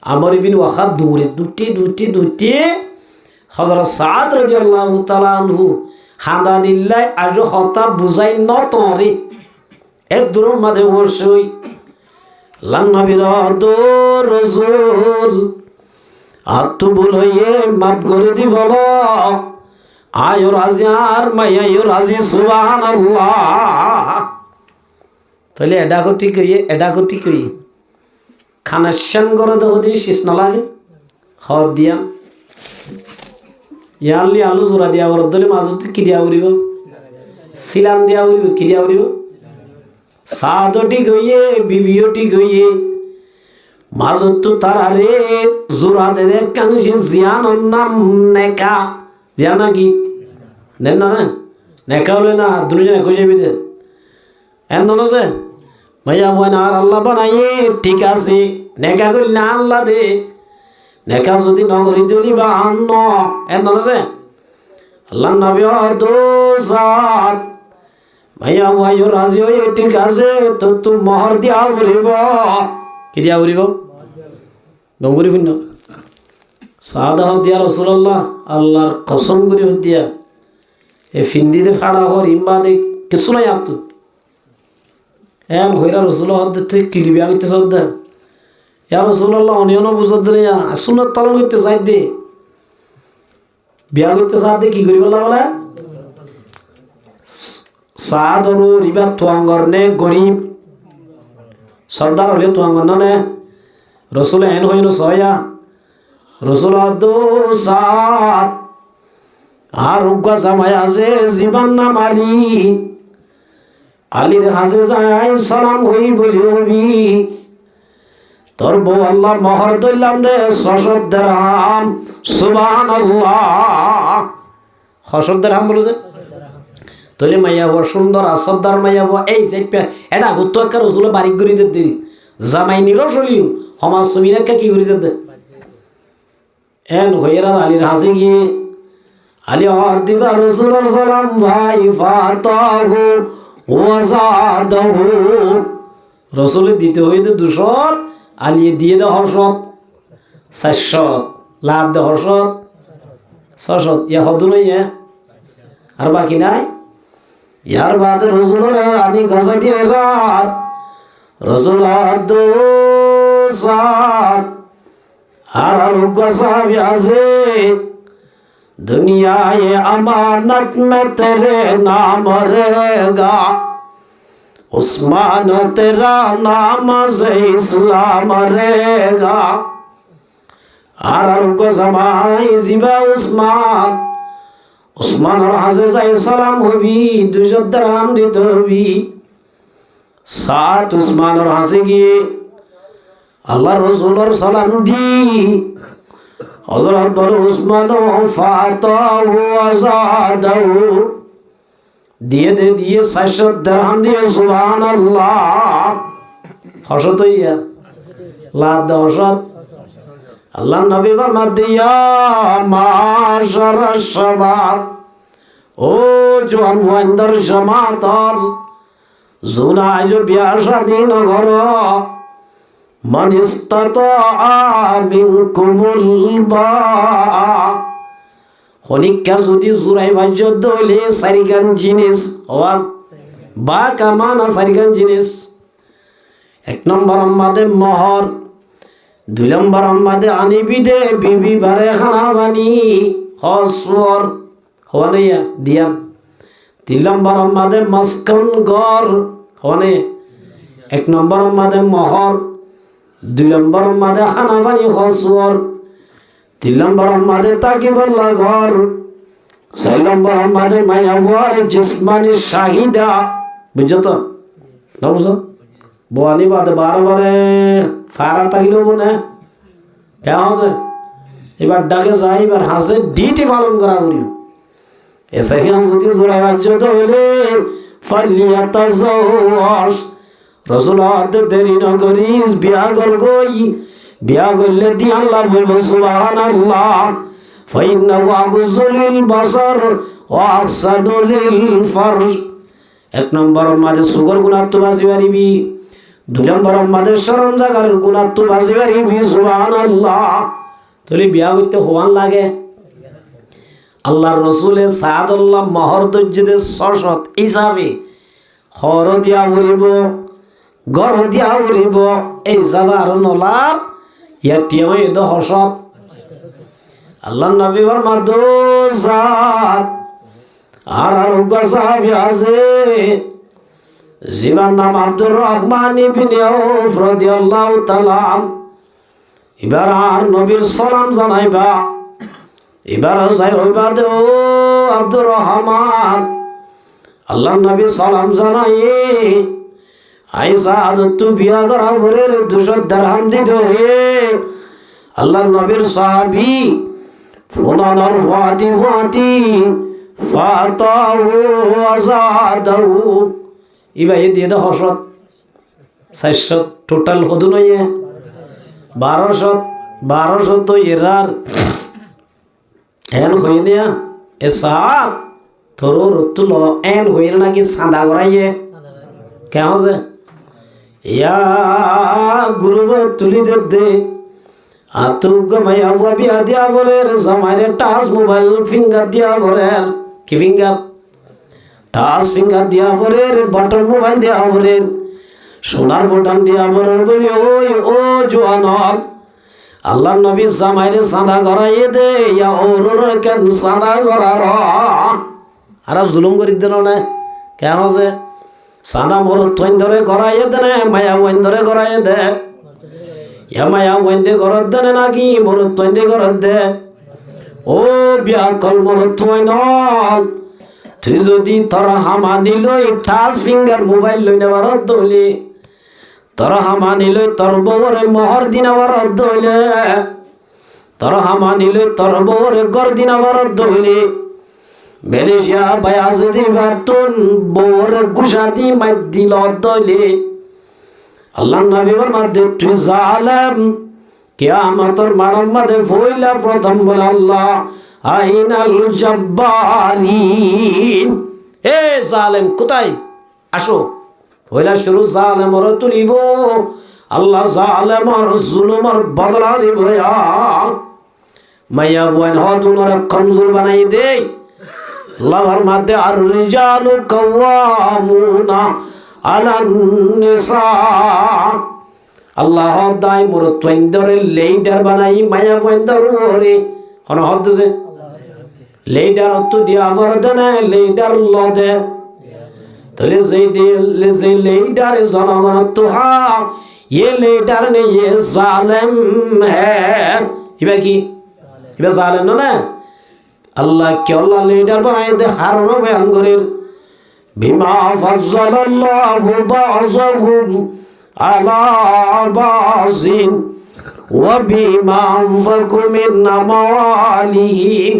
আমার বিন ওয়াহাব দূরে দুটি হযরত সাদ রাদিয়াল্লাহু তাআলা আনহু হাদানিল্লাহ আজ হতা বুঝাই ন তোরে এক দূর মাঝে বসই লান্নবীর দো রাসূল আত্তু বলয়ে মাফ করে দি বলো আয় রাজি আর মাইয়া রাজি সুবহানাল্লাহ তাহলে এটা কটি কই খানা শান করে দেবো দিন শীষ না লাগে খাওয়া দিয়া ইয়ালি আলু জোড়া দিয়া ওর দলে মাজত কি দিয়া উড়িব সিলান দিয়া উড়িব কি দিয়া উড়িব সাদও ঠিক হইয়ে বিবিও ঠিক হইয়ে মাজত তো তারা রে জোড়া দে দে কানসি জিয়ান নাম নেকা জিয়া নাকি নেন না নেকা হলে না দুজনে খুঁজে বিদে এন আছে ভাইয়া বোন আর আল্লাহ বানাইয়ে ঠিক আছে নেকা করি না আল্লাহ দে নেকা যদি নগরী দিলি বা অন্য এন আছে আল্লাহ নবী দোসাত ভাইয়া ভাইও রাজি হয়ে ঠিক আছে তো তুই মোহর দিয়া উড়িব কি দিয়া উড়িব গঙ্গুরি ভিন্ন সাদা দিয়া রাসূলুল্লাহ আল্লাহর কসম করে দিয়া এ ফিন্দিতে ফাড়া হর ইম্বাদে কিছু নাই আপতু এম ঘইরা রাসূলুল্লাহ তুই কিলিবি আমি তো সব দে ইয়া রাসূলুল্লাহ অনিয়ন বুঝত দে সুন্নাত পালন করতে চাই দে বিয়া করতে চাই দে কি করি বলা বলে সাদরু রিবা তোয়াঙ্গর নে গরিব সর্দার হলে তোয়াঙ্গর না নে রাসূল এন হইনো সয়া রাসূল দো সাত আর উগা জামাই আছে জীবন না মালি আলীর হাজে যায় সালাম হই বলি হবি তোর বউ আল্লাহ মোহর দইলাম রে 600 দিরহাম সুবহানাল্লাহ 600 দিরহাম বলে যে তোলে মাইয়া হওয়া সুন্দর আসদার মাইয়া হওয়া এই যে এটা গুত্ত একটা রসুল বারিক করে দিতে জামাই নিরসলিও সমাজ ছবির একটা কি করে দিতে এন হইরা আলীর হাসি গিয়ে আলী দিবা রসুলের সালাম ভাই ফাতাহু ওয়াজাদাহু রসুল দিতে হইতে 200 আলী দিয়ে দে 400 লাভ দে 600 ইয়া হদু নাই আর বাকি নাই यार बात रसूल आनी गसा दिए रात रसूल दो साथ हर गसा व्यासे दुनिया ये अमानत में तेरे नाम रहेगा उस्मान तेरा नाम से इस्लाम रहेगा हर गसा माई जिबा उस्मान ওসমানের হাজে যাই সালাম হবি 200 দিরহাম দিতে হবি। সাত উসমানের হাজে গিয়ে আল্লাহ রসুলের সালাম দি হযরত বড় উসমান ফাতাহু আযাদাহু দিয়ে 400 দিরহাম দিয়ে সুবহানাল্লাহ। হসত ইয়া লাভ দে হসত। আল্লাহ নবী ফরমাত দিয়া মাশারাশ শাবাব, ও জওয়ান ওয়াইন্দর জামাতর জুনা আজ বিয়া শাদী নগর, মান ইসতাতা মিনকুমুল বাআ, খনিকা যদি জুরাই বাজ্যদ হইলে সারিগান জিনিস হওয়া বা কামানা সারিগান জিনিস। 1 নম্বর আমাদের মহর, 2 নম্বর আমাদের আনিবি দে বিবি বারে খানা বানি হসর হওয়ানিয়া দিয়া। 3 নম্বর আমাদের মাসকান ঘর হওয়ানে। 1 নম্বর আমাদের মহর, 2 নম্বর আমাদের খানা বানি হসর, 3 নম্বর আমাদের তাকিবুল্লাহ ঘর, 4 নম্বর আমাদের মায়া ঘর জিসমানি শাহিদা। বুঝছো তো না? বুঝো বোয়ানি বাদে 12 বারে ফারা তাকিল না কে আছে। এবার ডাকে যাই, এবার হাসে ডিটি পালন করা করি। এসে যদি জোড়া রাজ্য হইলে ফালিয়াতাজাওয়াজ, রাসূল আদ দেরি না করিস, বিয়া কর গই। বিয়া করলে দি আল্লাহ বলবো সুবহানাল্লাহ, ফাইন্নাহু আগুযুলিল বাসার ওয়া আহসানু লিল ফারজ। 1 নম্বর মাঝে সুগর গুনাহ তো বাঁচি পারিবি, 2 নম্বর মাঝে শরম জাগার গুনাহ তো বাঁচি পারিবি। সুবহানাল্লাহ। তাহলে বিয়া করতে হওয়ান লাগে। আল্লাহর রসুলের সাদুল্লাহ মহর দজ্জিদের সশত হিসাবে হর দিয়া উড়িব, গর দিয়া উড়িব, এই যাবার নলার ইয়াটিয়া এদ হসত। আল্লাহ নবী ফরমাদুজাত আর সাহাবী আছে জিবার নাম আব্দুর রহমান ইবনে আউফ রাদিয়াল্লাহু তাআলা। এবার আর নবীর সালাম জানাইবা, এবার যাই হইবা দে ও আব্দুর রহমান। আল্লাহ নবী সালাম জানাই আইসা আদতু বিয়া করা ভরে 200 দিরহাম দিতে হে। আল্লাহ নবীর সাহাবী ফুনানার ফাতি ফাতাহু আযাদাহু, ইবা এ দিয়ে হসত 400 টোটাল হদু নয় 1200 তো এরার এন হই না। এ সাপ তোর তুল এন হই না নাকি সাদা করাইয়ে কেন যে ইয়া গুরুব তুলি দে আতু গমাইয়া বিয়া দিয়া বলে জামাইরে টাচ মোবাইল ফিঙ্গার দিয়া বলে। কি ফিঙ্গার? টাচ ফিঙ্গার দিয়া বলে, বাটন মোবাইল দিয়া বলে, সোনার বাটন দিয়া বলে। ওই ও জোয়ান আল্লাহ নবী জামাইরে সাদা করাইয়ে দে, ইয়া ওর কেন সাদা করার আর জুলুম করি দিল না কেন যে সাদা মোর তৈন ধরে করাইয়ে দে না মায়া ওয়াইন ধরে করাইয়ে দে। ইয়া মায়া ওয়াইন দে করত দে নাকি মোর তৈন দে করত দে। ও বিয়া কল মোর তৈন, তুই যদি তোর হামানি লই টাচ ফিঙ্গার মোবাইল লই নেবার হইলে, তোর হামানি লই তোর বউরে মোহর দিনাবার হইলে, তোর হামানি লই তোর বউরে গর দিনাবার হইলে, মালয়েশিয়া বায়াজ দিবা তোর বউরে গুসাতি মাই দিল হইলে, আল্লাহ নবী ফরমাতে তুই জালেম। কিয়ামতের মাঠের মধ্যে ফইলা প্রথম বলে আল্লাহ আইনাল জাব্বারিন, এ জালেম কোথায় আসো। হইলা শুরু জালেমর তুলিব, আল্লাহ জালেমর জুলুমর বদলা দিব। মাইয়া বুয়ান হদুনর কমজোর বানাই দে। আল্লাহর মাঝে আর রিজালু কাওয়ামুনা আলান নিসা, আল্লাহ দাই মোর তৈন্দরে লেইডার বানাই মায়া বন্দর ওরে হন হদ যে লেইডার তো দিয়া বরদনে লেইডার লদে। তাহলে যে লেইডার জনগণ তো হা ये लीडर ने ये जालिम है, इबा की इबा जालिम ना আল্লাহ কে আল্লাহ লিডার বানাই দে হারণ বয়ান করেন বিমা ফাজ্জালাল্লাহু বা'যাহুম আলা বা'যিন ওয়া বিমা আনফাকু মিন আমওয়ালিহিম।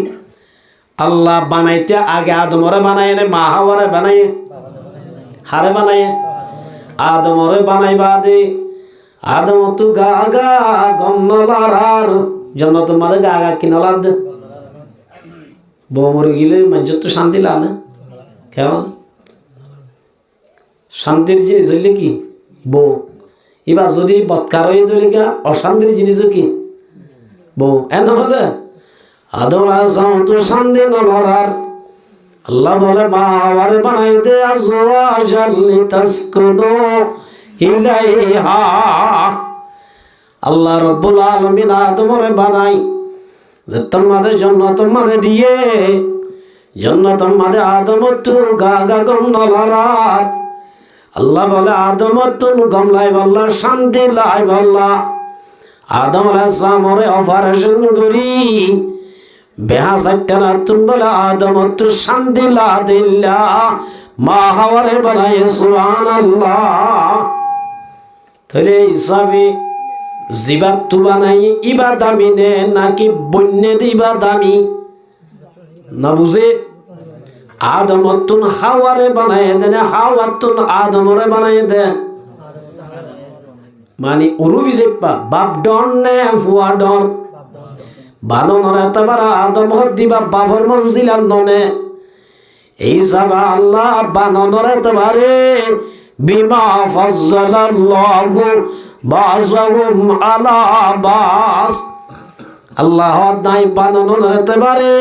আল্লাহ বানাইতে আগে আদমরে বানায় না মা হাওয়ারে বানায় হারে বানায় আদমরে বানাইবা দে আদম তু গাগা গন্নলার জন্য তোমাদের গাগা কিনলার দে বউ মরে গেলে মানুষের তো শান্তি লাগে না কেমন শান্তির জিনিস হইলে কি বউ এবার যদি বৎকার হয়ে ধরে গা অশান্তির জিনিসও কি বউ এন হচ্ছে আদম আলাইহিস তো শান্তি নলরার আল্লাহ বলে বাবারে বানাই দে আজওয়াজাল লিতাসকুনু ইলাইহা। আল্লাহ রাব্বুল আলামিন আদমরে বানাই যে তোমাদের জন্য তোমাদের দিয়ে জন্য তোমাদের আদম তু গাগা গম নলরার। আল্লাহ বলে আদম তুন গমলাই বল্লা শান্তি লাই বল্লা আদম আলাইহিস সালামরে অপারেশন করি বেহা সাইটা তুন বলে আদম তু শান্তি লা দিল্লা মা হাওয়ারে বানাই সুবহানাল্লাহ। তাহলে হিসাবে জিবাত তু বানাই ইবা দামি নে নাকি বন্যে দিবা দামি না বুঝে আদমতুন হাওয়ারে বানায় দেন হাওয়াতুন আদমরে বানায় দেন মানে উরুবি যেপা বাপ ডন নে ফুয়া ডন বাননরে এতবারা আদম দিবা বাফর মঞ্জিলার ননে এই সাবা আল্লাহ বাননরে এতবারে বিমা ফাজ্জালাল্লাহু বা'যাহুম আলা বাস। আল্লাহ নাই বাননরে এতবারে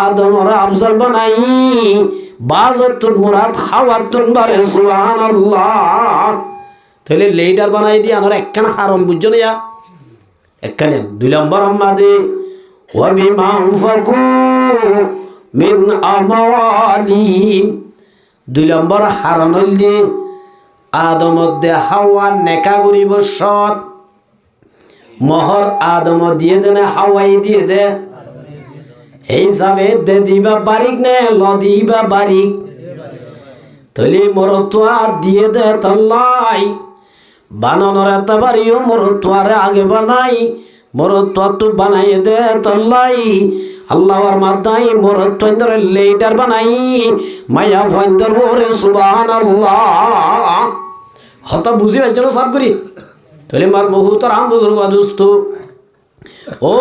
আদমরে আফজল বানাই বাজতুল মুরাদ খাওয়াতুন বারে সুবহানাল্লাহ। তাহলে লিডার বানাই দি আনর একখানা হারম বুঝছো না একখানে দুই নম্বর আমাদে ওয়া বিমা আনফাকু মিন আমওয়ালিহিম। দুই নম্বর হারন হইলে আদম দে হাওয়া নেকা করিব সৎ মোহর আদম দিয়ে দেনে হাওয়াই দিয়ে দে এই হিসাবে দে দিবা বারিক নে ল দিবা বারিক তলি মরতুয়া দিয়ে দে তল্লাই বানানোর এত বাড়িও মরতুয়ারে আগে বানাই মরতুয়া তু বানাই দে তল্লাই আল্লাহর মাদাই মরতুয়ার লেটার বানাই মায়া ফাইন্দর ওরে সুবহানাল্লাহ। হত বুঝি হয়েছিল সব করি তলি মার মুহুতর আম বুজুর্গ দোস্ত ও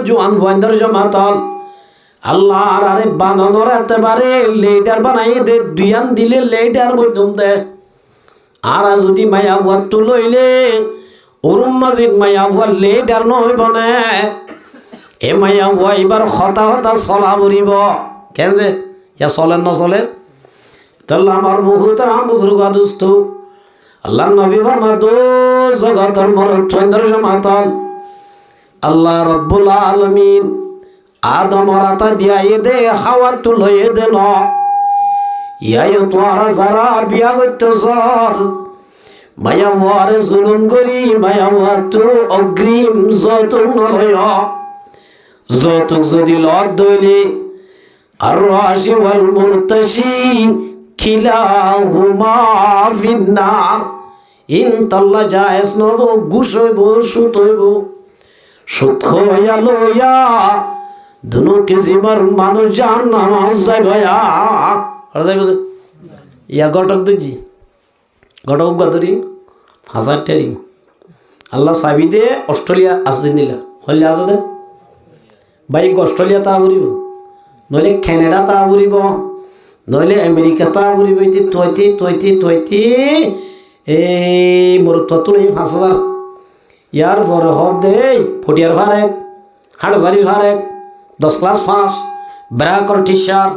জোয়ান ফাইন্দর জমাতল আল্লাহ আরে বানানোর এতবারে লেটার বানাই দে দুয়ান দিলে লেটার বইতুম দে আর যদি মায়া বুয়া তু লইলে ওরুম মাজিদ মায়া বুয়া লেটার নহইব না এ মায়া বুয়া এবার হতা হতা চলা বুড়িব কেন যে ইয়া চলেন নচলের তাহলে আমার মুহুতের আম বুজুর্গ দোস্ত আল্লাহ নবী ফরমাদো জগতর মরৎ জমাতল আল্লাহ রব্বুল আলামিন আদম রাতা দিয়াই দে খাওয়া তু লয়ে দে ন ইয়াই তোরা যারা বিয়া করতে সর মায়া ওয়ারে জুলুম করি মায়া ওয়া তু অগ্রিম যৌতুক নলয় যৌতুক যদি লত দইলি আর রাশি ওয়াল মুরতাশি খিলাহুমা ফিন্নার ইন তাল্লা জায়েজ নব গুশ হইব সুত হইব সুত হইয়া লইয়া দুনো কেজিবার মানুষ যান নামাজ যাই ভাইয়া আর যাই বুঝে ইয়া ঘটক দুজি ঘটক গাদরি হাজার টেরি আল্লাহ সাবি দে অস্ট্রেলিয়া আসদিন নিলা হলে আসো দে বাইক অস্ট্রেলিয়া তা ঘুরিব নইলে কানাডা তা ঘুরিব নইলে আমেরিকা তা ঘুরিব তৈতি এই মোর তুলে 5,000 ইয়ার পরে হদ দে ফটিয়ার ফারেক হাটজারির ফারেক 10 ক্লাস ফাঁস ব্রাকর টিচার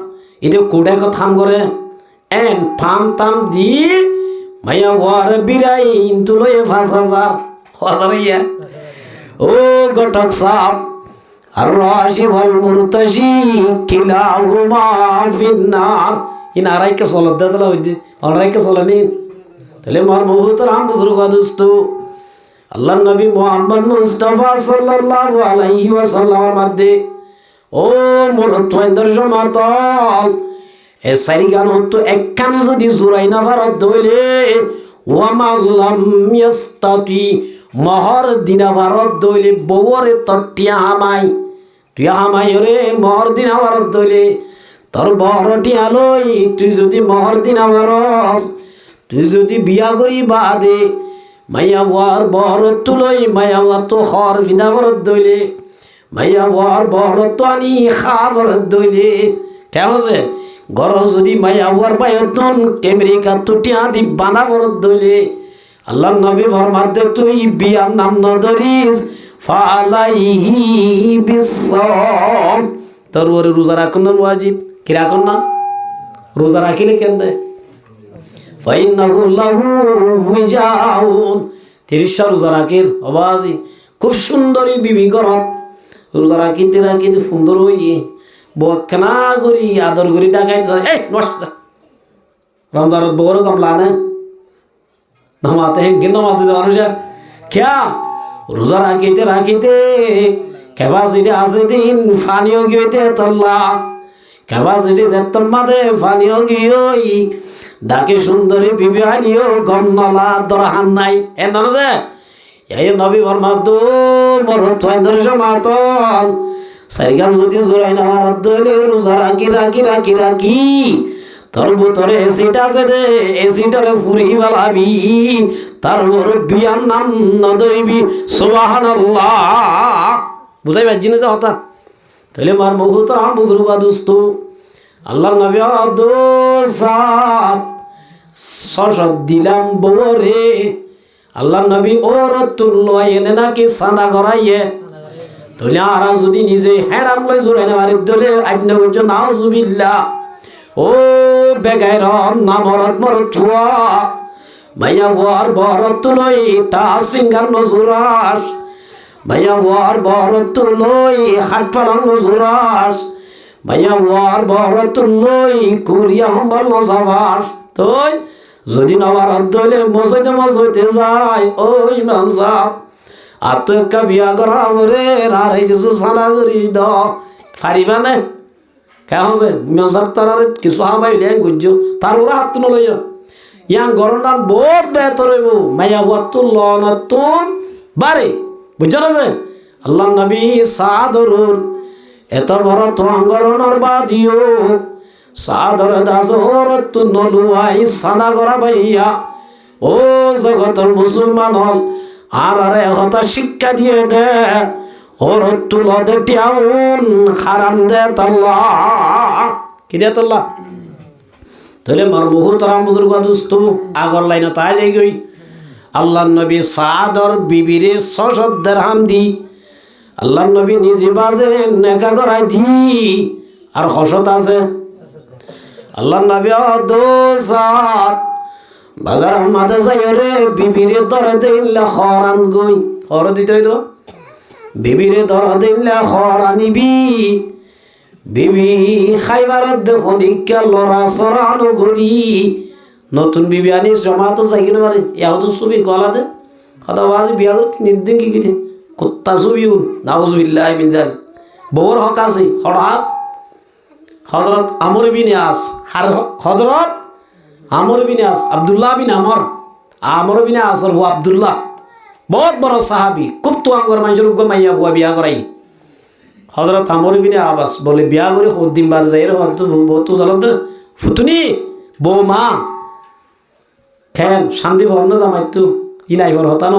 ইদে কোডে কো থাম করে এন ফাম তাম দি মায়া ওয়ার বিরাই ইন্তু লয়ে 5,000 হাজারিয়া ও গটক সাপ আর রাশি ওয়াল মুরতাশি কিলাহুমা ফিন্নার ইন আরাইকে সলত দাদলা হইদি আরাইকে সলনি তাহলে মার মুহুতর আম বুজুর্গ দোস্ত আল্লাহ নবী মুহাম্মদ মুস্তাফা সাল্লাল্লাহু আলাইহি ওয়াসাল্লাম মধ্যে ও মোর তোয়াইন্দর জমাতল এ সারি গান তো একখান যদি জোরাই না ভারত দইলে ওয়ামাল্লাম ইয়াস্তাতি মহর দিনা ভারত দইলে বউরে তটিয়া হামাই তুই হামাই রে মহর দিনা ভারত দইলে তোর বহরটিয়া লই তুই যদি মহর দিনা ভারস তুই যদি বিয়া করি বাদে মাইয়া ওয়ার বহরত তুলই মাইয়া ওয়া তো হর বিনা ভারত দইলে মাইয়া ওয়ার বহরত তো আনি খাবরত দইলে কেমন আছে গর যদি মাইয়া ওয়ার বায়তন আমেরিকা তুটিয়া দি বানা বরত দইলে আল্লাহ নবী ফরমাতে তুই বিয়ার নাম ন ধরিস ফালাইহি বিসসাম তোর ওরে রোজা রাখুন ওয়াজিব কি রাখুন না রোজা রাখিলে কেন দে ফাইন্নাহু লাহু উইজাউন 30 রোজা রাখির আওয়াজি খুব সুন্দরী বিবি ঘরত রোজা রাখিতে রাখিতে সুন্দর হইয়ে বকনা করি আদর করি ডাকাই এই নষ্ট রমজানত বড় কামলা না নমাতে হেঙ্গে নমাতে মানুষ ক্যা রোজা রাখিতে রাখিতে ক্যাপাসিটি আছে দিন ফানিও গিয়েতে তল্লা ক্যাপাসিটি যেতম মাদে ফানিও গিয়েই ডাকে সুন্দরী বিবি আনিও গম নলা দরহান নাই এ ননসে এই নবী ফরমাতো মোর তোয়াইন্দর জমাতল সাইগান যদি জোরাই না ভারত দইলে রোজা রাখি রাখি রাখি রাখি তোর ভিতরে এসিড আছে দে এসিডরে ফুরি বালাবি তার বিয়ার নাম নদইবি সুবহানাল্লাহ বুঝাই পাচ্ছি না হতা তাহলে মার মুহূর্ত রাম বুজুর্গা দোস্ত আল্লাহ নবী সশদ দিলাম বরে আল্লাহ নবী ওর তুল্লো এনে নাকি সাদা করাইয়ে তাহলে আর যদি নিজে হেরাম লই জোরে না মারি দলে আইনে বুঝছো নাউজুবিল্লাহ ও বেগাইর নামরত মরতুয়া মাইয়া ওয়ার বরত লই টাস ফিঙ্গার নজুরাস মাইয়া ওয়ার বরত লই হাত পালং নজুরাস মাইয়া ওয়ার বরত লই কুরিয়া হম্বল নজাবাস তোই যদি নামারত দলে মজইতে যায় ওই ইমাম সাহেব আর তো একটা বিয়া করা রে আর এই কিছু সাদা করি দ পারিবা না কেমন ইমাম সাহেব তার কিছু হামাই লেন গুজ্জ তার ওরা হাত তুলে লইয়া ইয়াং গরনার বহুত বেহতর হইব মাইয়া ওয়াতুল লনাতুন বারে বুঝছ না যে আল্লাহ নবী সাদরুর এত বড় তঙ্গরণর বাদিও সাদর দাস ওরত নলুয়াই সাদা করা ভাইয়া ও জগতের মুসলমান হল আর কথা শিক্ষা দিয়ে দে ওর তুলো দে টিয়াউন হারাম দে তাল্লা কি দে তাল্লা তাহলে মার মুহূর্ত রাম বুজুর্গ দোস্ত আগর লাইনে তাই যাই গই আল্লাহ নবী সাদর বিবিরে 600 দিরহাম দি আল্লাহ নবী নিজে বাজে নেকা করাই দি আর হসত আছে আল্লাহ নবী দোসাত বাজার মাঝে যাই রে বিবিরে ধরে দিল্লা খরান গই খর দিতে হইতো বিবিরে ধরে দিল্লা খরানিবি বিবি খাইবার দেখুন ইকা লড়া সরানো ঘড়ি নতুন বিবি আনিস জমা তো যাই কিনে পারে ইয়াও তো ছবি গলা দে কথা বাজ বিয়া করতে নির্দিন কি কিনে কুত্তা ছবি নাউজুবিল্লাহ মিন জালিক বউর হক আছে হঠাৎ হযরত আমর বিন ইয়াস হযরত আমর বিন ইয়াস আব্দুল্লাহ বিন আমর বিন ইয়াসর হু আব্দুল্লাহ বহুত বড় সাহাবী খুব তো আঙ্গর মানুষের মাইয়া বুয়া বিয়া করাই হযরত আমর বিন আবাস বলে বিয়া করে দিন বাদ যাই রে তো বহুত চলতে ফুতুনি বৌমা খেন শান্তি ভর না জামাই তো ই নাই ভর হতা ন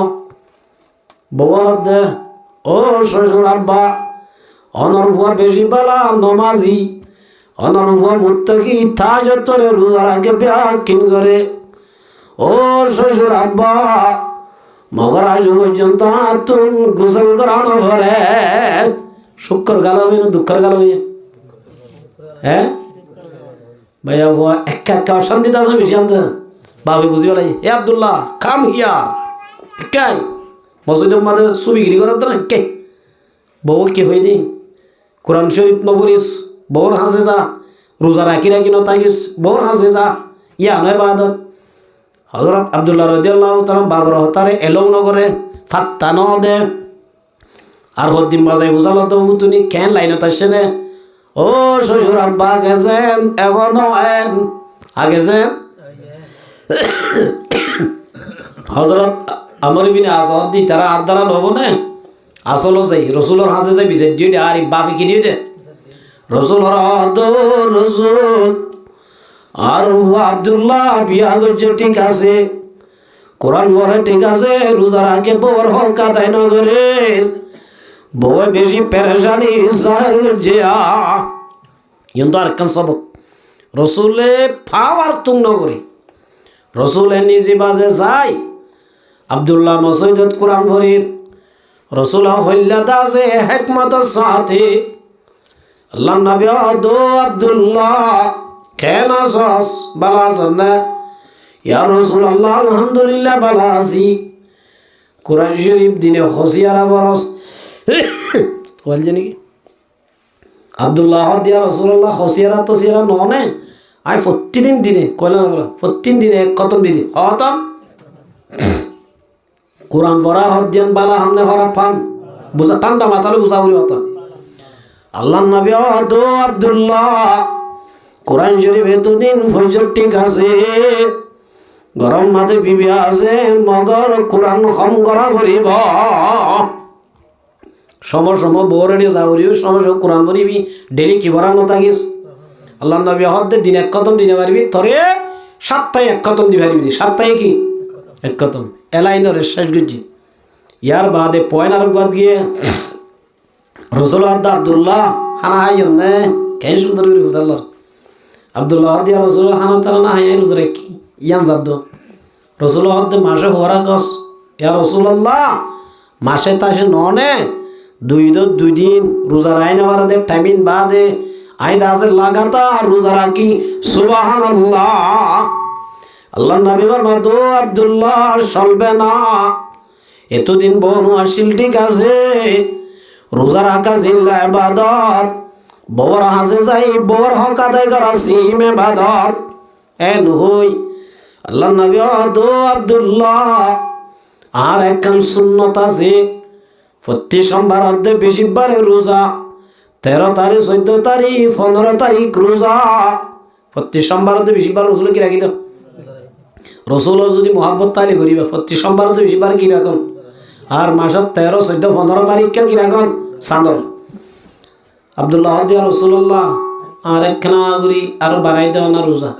বউ দে ও শ্বশুর আব্বা অনর ভুয়া বেশি বালা নমাজি অনর ভুয়া মুত্তাকি তাজতরে রোজার আগে বিয়া কিন করে ও শ্বশুর আব্বা মগর আজ পর্যন্ত তুম গোসল করানো ভরে শুক্র গাল হবে না দুঃখের গাল হবে হ্যাঁ ভাইয়া ভুয়া একা অশান্তি আছে বেশি আনতে বাবে বুঝি পেলাই এ আব্দুল্লাহ কাম হিয়ার একাই মসজিদের মাঝে ছবিগিরি করার তো না কে বউ কে হয়ে নি কোরআন শরীফ নবরিস বউর হাসে যা রোজা রাখি রাখি ন তাকিস বউর হাসে যা ইয়া নয় বাদত হযরত আব্দুল্লাহ রাদিয়াল্লাহু তাআলা বাবর হতারে এলং নগরে ফাত্তা ন দে আর হদ্দিন বাজাই বুঝালো তো তুমি কেন লাইনত আসছে না ও শ্বশুর আব্বা গেছেন, এখনো আগেছেন। হযরত আমর ইবনে আসাদ দি তারা আদারা লব না আসল যাই রসুলের হাসে যাই বিছে ডিডে আর বাফি কি দিয়ে দে রসুল রসুল আর আব্দুল্লাহ বিয়া করছে ঠিক আছে, কোরআন পড়ে ঠিক আছে, রোজার আগে বউর হক কাদায় নগরে বউ বেশি পেরেশানি জাহির করছে। কিন্তু আর কান সবক রসুলে ফাওয়ার তুং নগরে রসুলে নিজে বাজে যায় আব্দুল্লাহ মসজিদত কোরআন ভরির রসুল হল্লাদা আছে হেকমতের সাথে আল্লাহ নবী দো আব্দুল্লাহ কেন আসস বালা আছেন না? ইয়া রাসূলুল্লাহ আলহামদুলিল্লাহ বালা আছি। কোরআন শরীফ দিনে হসিয়ারা বরস কল জানি কি আব্দুল্লাহ দিয়া রাসূলুল্লাহ হসিয়ারা তো সিয়ারা ননে আই প্রতিদিন দিনে কয়লা বলা প্রতিদিন দিনে এক খতম দিদি খতম কোরআন পড়া হদ্দিয়ান বালা হামনে হরা ফাম বুঝা ঠান্ডা মাথালে বুঝা বলি হতো আল্লাহ নবী দো আব্দুল্লাহ কোরআন শরীফ এতদিন ফজর ঠিক আছে, গরম মাঝে বিবি আছে মগর কোরআন কম করা বলিব সম বৌরেডি যাবরিও সম কোরআন বলিবি ডেলি কি করার কথা গিস আল্লাহ নবী হদ্দের দিন এক খতম দিনে পারবি তরে সপ্তাহে এক খতম দি পারবি সপ্তাহে কি এক খতম এলাইনের শেষ গুজি ইয়ার বাদে পয়নার গাদ গিয়ে রসুল আব্দুল্লাহ হানা হাইন নে কেন সুন্দর করে বুঝাল্লার আব্দুল্লাহ দিয়া রসুল হানা তারা না হাই রোজরে কি ইয়ান যাদ রসুল হদ্দে মাসে হওয়ারা কস ইয়া রসুল্লাহ মাসে তাসে ননে দুই দিন রোজার আইন বাদে টাইমিন বাদে আইন আছে লাগাতার রোজা রাখি সুবহানাল্লাহ। আল্লাহ নবী বলেন দো আব্দুল্লাহ চলবে না, এতদিন বনু আসিল ঠিক আছে, রোজা রাখা জিল্লা ইবাদত, বউর হাসে যাই বউর হক আদায় করা সিম ইবাদত এন হই। আল্লাহ নবী দো আব্দুল্লাহ আর একখান সুন্নত আছে প্রতি সোমবার অর্ধে বেশিবারে রোজা 13 তারিখ 14 তারিখ 15 তারিখ রোজা প্রতি সোমবার অর্ধে বেশিবার রসুল কি রাখি দাও রসুলের যদি মহাব্বত তাইলে করিবে প্রতি সোমবার অর্ধে বেশিবার কি রাখুন আর মাসের 13 14 15 তারিখকে কি রাখুন চাঁদর। আব্দুল্লাহ দিয়া রসুল্লাহ আর একখানা করি আরো বাড়াই দেওয়া না রোজা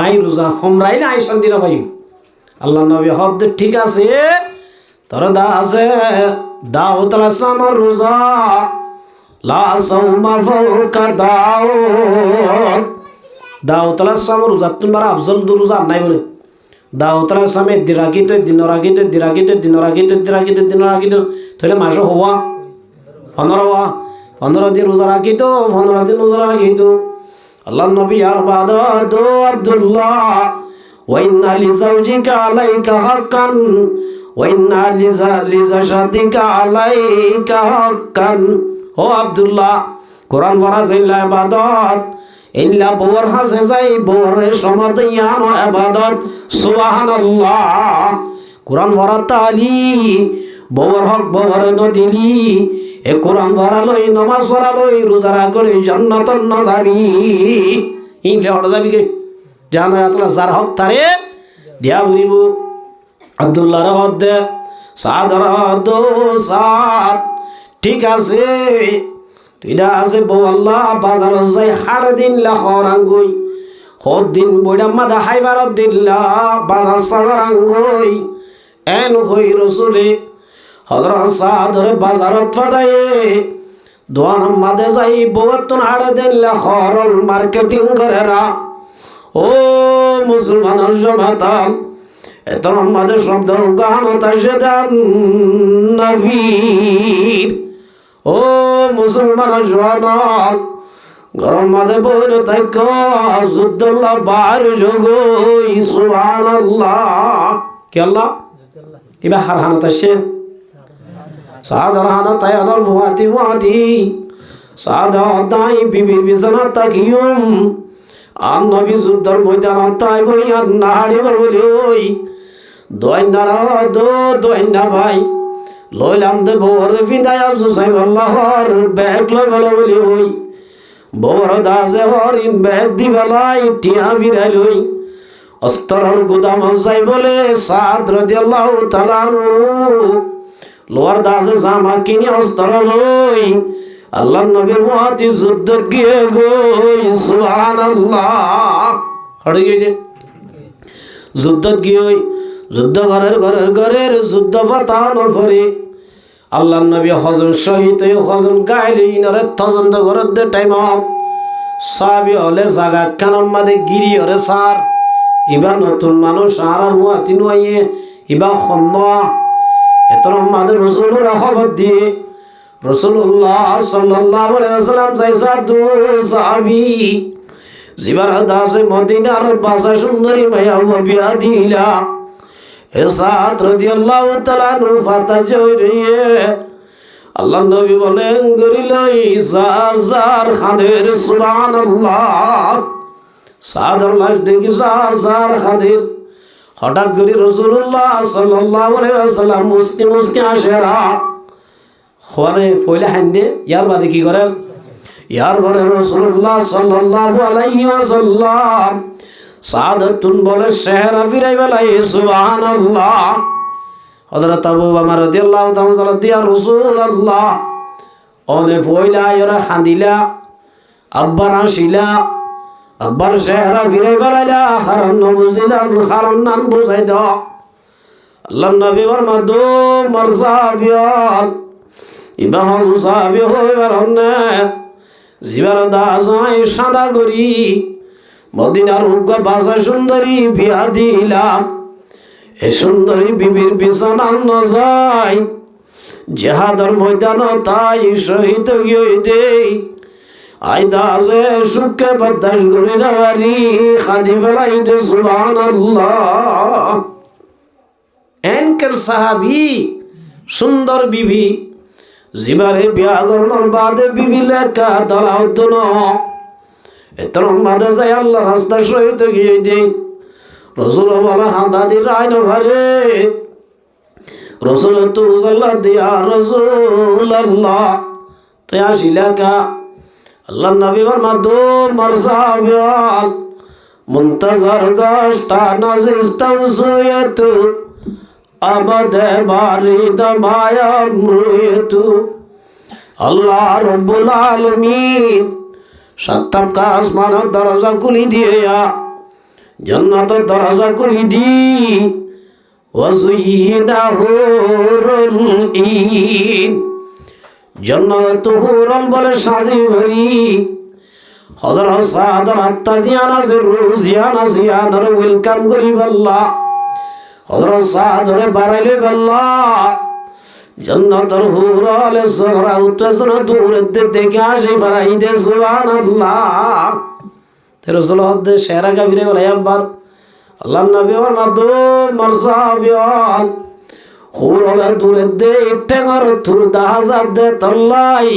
আই রোজা হমরাইলে আই শান্তি না পাই। আল্লাহ নবী হদ ঠিক আছে তোর দা আছে দাউদ আলাইহিসসালামের রোজা লা সাওমা ফাওকা দাউদ আলাইহিসসালামের রোজা তোমার আফজল রোজা নাই বলে দাউদ আলাইহিসসালামের দিন রাখিত তাহলে মাসে হওয়া 15 দিন রোজা রাখিত 15 দিন রোজা রাখিত। আল্লাহ নবী আর বাদত আব্দুল্লাহ ওয়া ইন্না লিজাওজিকা আলাইকা হাক্কান ওয়া ইন্না লিজাশাদিকা আলাইকা হাক্কান। ও আব্দুল্লাহ কোরআন পড়া জিল্লা ইবাদত ইল্লা বউর হাসে যাই বউর সমাদিয়ান ইবাদত সুবহানাল্লাহ। কোরআন পড়া তালি বউর হক বউর নদিলি এ কোরআন পড়া লই নামাজ পড়া লই রোজা রাখলে জান্নাতের না যাবি ইলে হড় যাবি কে জানা আতলা যার হক তারে দিয়া বলিব। আব্দুল্লাহর হদ্দে সাদর দো সাত ঠিক আছে তুইডা আছে বউ আল্লাহ বাজার যাই হাড় দিন লাখরাঙ্গই হদ দিন বইডা মাদা হাইবার দিল্লা বাজার সাদারাঙ্গই এন হই রসুলে হযরত সাদর বাজারত ফাটায়ে দোয়ান মাদে যাই বউতন হাড় দিন লাখরল মার্কেটিং করেরা। ও মুসলমানের জমাতাম এত আমাদের শব্দ গান তাজেদান নবীর। ও মুসলমান জওয়ান গরম মাদে বইল তাইক যুদ্ধল্লাহ বার জগই সুবহানাল্লাহ কি আল্লাহ ইবা হারহানা তাশে সাধারণ তাই আনার বুয়াতি সাদা দাই বিবির বিছানা তাকিয়ুম আর নবী যুদ্ধর ময়দান তাই বইয়া নাহারি বলি ওই দোয়না ভাই লইলাম দে বর ফিদায়া সুসাইব আল্লাহর ব্যাগ লই বলি ওই বড় দাসে হরিণ ব্যাগ দি বেলাই টিয়া ফিরাই লই অস্তরের গুদাম যাই বলে সাদ রাদিয়াল্লাহু তাআলা লোয়ার দাসে জামা কিনে অস্তর লই আল্লাহর নবীর মহাতি যুদ্ধ গিয়ে গই সুবহানাল্লাহ হড়ে গেছে যুদ্ধ গিয়ে যুদ্ধ ঘরের যুদ্ধ ফাতানো পরে আল্লাহর নবী হজর শহীদ হজন গাইলে ইনরে তজন্দ ঘরের দে টাইম সাবি হলে জাগা কানম মাদে গিরি হরে সার এবার নতুন মানুষ আর মহাতি নয়ে এবার খন্দ এতর মাদের রসুলের খবর দিয়ে রাসূলুল্লাহ সাল্লাল্লাহু আলাইহি ওয়াসাল্লাম চাইছা দু সাহাবী জিবার দাসে মদিনার বাসা সুন্দরী মায়া বিয়া দিলা হে সাদ রাদিয়াল্লাহু তাআলা নু ফাতা জয়রিয়ে আল্লাহ নবী বলেন গরিলাই জার জার খাদের সুবহানাল্লাহ সাদর লাশ দেখি জার জার খাদের হঠাৎ করে রাসূলুল্লাহ সাল্লাল্লাহু আলাইহি ওয়াসাল্লাম মুসকি আসেরা খোয়ারে ফইলা হান্দে ইয়ার বাদে কি করেন ইয়ার পরে রাসূলুল্লাহ সাল্লাল্লাহু আলাইহি ওয়াসাল্লাম সাদাতুন বলে চেহারা ফিরাই বেলাই সুবহানাল্লাহ হযরত আবু বকর রাদিয়াল্লাহু তাআলা দিয়া রাসূলুল্লাহ ওনে ফইলা ইয়ারা হান্দিলা আব্বার আসিলা আব্বার চেহারা ফিরাই বেলাইলা হারান নবুজিলা হারান নাম বুঝাই দাও আল্লাহর নবী ফরমা দো মারসাবিয়াল ইবাহল সাহাবী হইবার হন্নে জিবার দাসাই সাদা করি মদিনার উগ্র বাসা সুন্দরী বিয়া দিলাম এ সুন্দরী বিবির বিছানা নজাই জেহাদের ময়দান তাই শহীদ গিয়ে দেই আই দাসে সুখে বদাস করি নারি খাদি ফেলাই দে সুবহানাল্লাহ এনকেল সাহাবী সুন্দর বিবি জিবারে বিয়া করার বাদে বিবি লেখা দাঁড়াও তো ন এতর মাঝে যাই আল্লাহ রাস্তা শহীদ গিয়ে দেই রসুল বলা হাঁদাদি রায় ভারে রসুল তু সাল্লাহ দিয়া রসুল আল্লাহ তুই আসিলা কা আল্লাহ নবী ফরমা দো মারসাবিয়াল মুনতাজার গাশটা নাজিস্তাম সুয়েতু আমাদে বারিদ মায়া মৃত্যু আল্লাহ রব্বুল আলামিন সাতটা আসমানের দরজা খুলি দিয়ে জান্নাতের দরজা খুলি দি ওয়াজুইনা হুরুল ইন জান্নাত হুরুল বলে সাজি ভরি হযরত সাদর আত্তাজিয়ানা রুজিয়ানা জিয়ানার ওয়েলকাম করি আল্লাহ হযরত সাদরে বারাইলে আল্লাহ জান্নাতুল হুরুল সগরা উত্তসন দূরে দেখে আসি ফরাই দে সুবহানাল্লাহ তে রাসূল হদ শেরা কাফিরে বলে একবার আল্লাহর নবী ওর মাদু মারসাবিয়াল হুরুল দূরে দে টেঙ্গর তুর দাহাজাত দে তল্লাই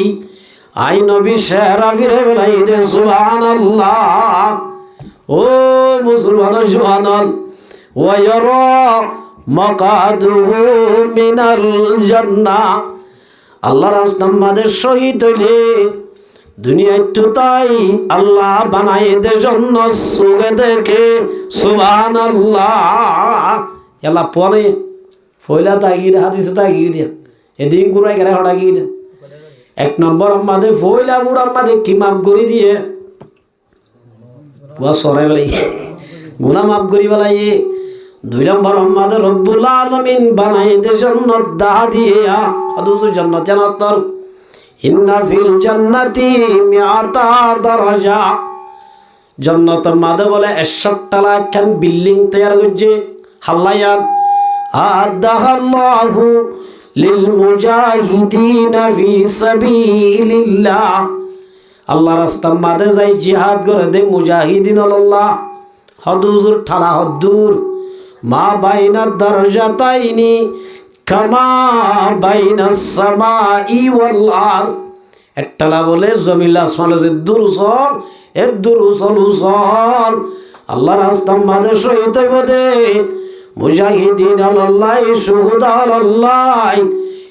আই নবী শেরা ফিরে বলাই দে সুবহানাল্লাহ ও মুসলমান সুবহানাল্লাহ ওয়া ইয়ারা মাকাদুহু মিনাল জান্নাহ আল্লাহর রাস্তায় শহীদ হইলে দুনিয়ায় তো তাই আল্লাহ বানায় দে জান্নাত সুগে দেখে সুবহানাল্লাহ এলা পরে ফয়লা তাগি হাদিস তাগি দিয়া এদিন গুরাই গরে হড়া গি এক নম্বর আমাদের ফয়লা গুড়া আমাদের কি মাপ করি দিয়ে ওয়া সরাই বলাই গুনাহ মাপ করি বলাই দুই নম্বর আমাদের রব্বুল আলামিন বানাই দে জান্নাত দা দিয়া হাদুসু জান্নাত জান্নাতর ইন্না ফিল জান্নাতি মিআতা দরজা জান্নাতের মাঝে বলে 61 তলা একখান বিল্ডিং তৈরি করছে হাল্লায়ান আদাহাল্লাহু লিল মুজাহিদিনা ফি সাবিলিল্লাহ আল্লাহর রাস্তার মাঝে যাই জিহাদ করে দে মুজাহিদিন আল্লাহ হদুজুর ঠালা হদ্দুর মা বাইনা দরজাতাইনি কামা বাইনাস সামাই ওয়াল আরদ একটালা বলে জমিন আসমানের যে দূরসল এর দূরসল উসল আল্লাহর রাস্তার মাঝে শহীদ হইব দে মুজাহিদিন আল্লাহ শুহাদা আল্লাহ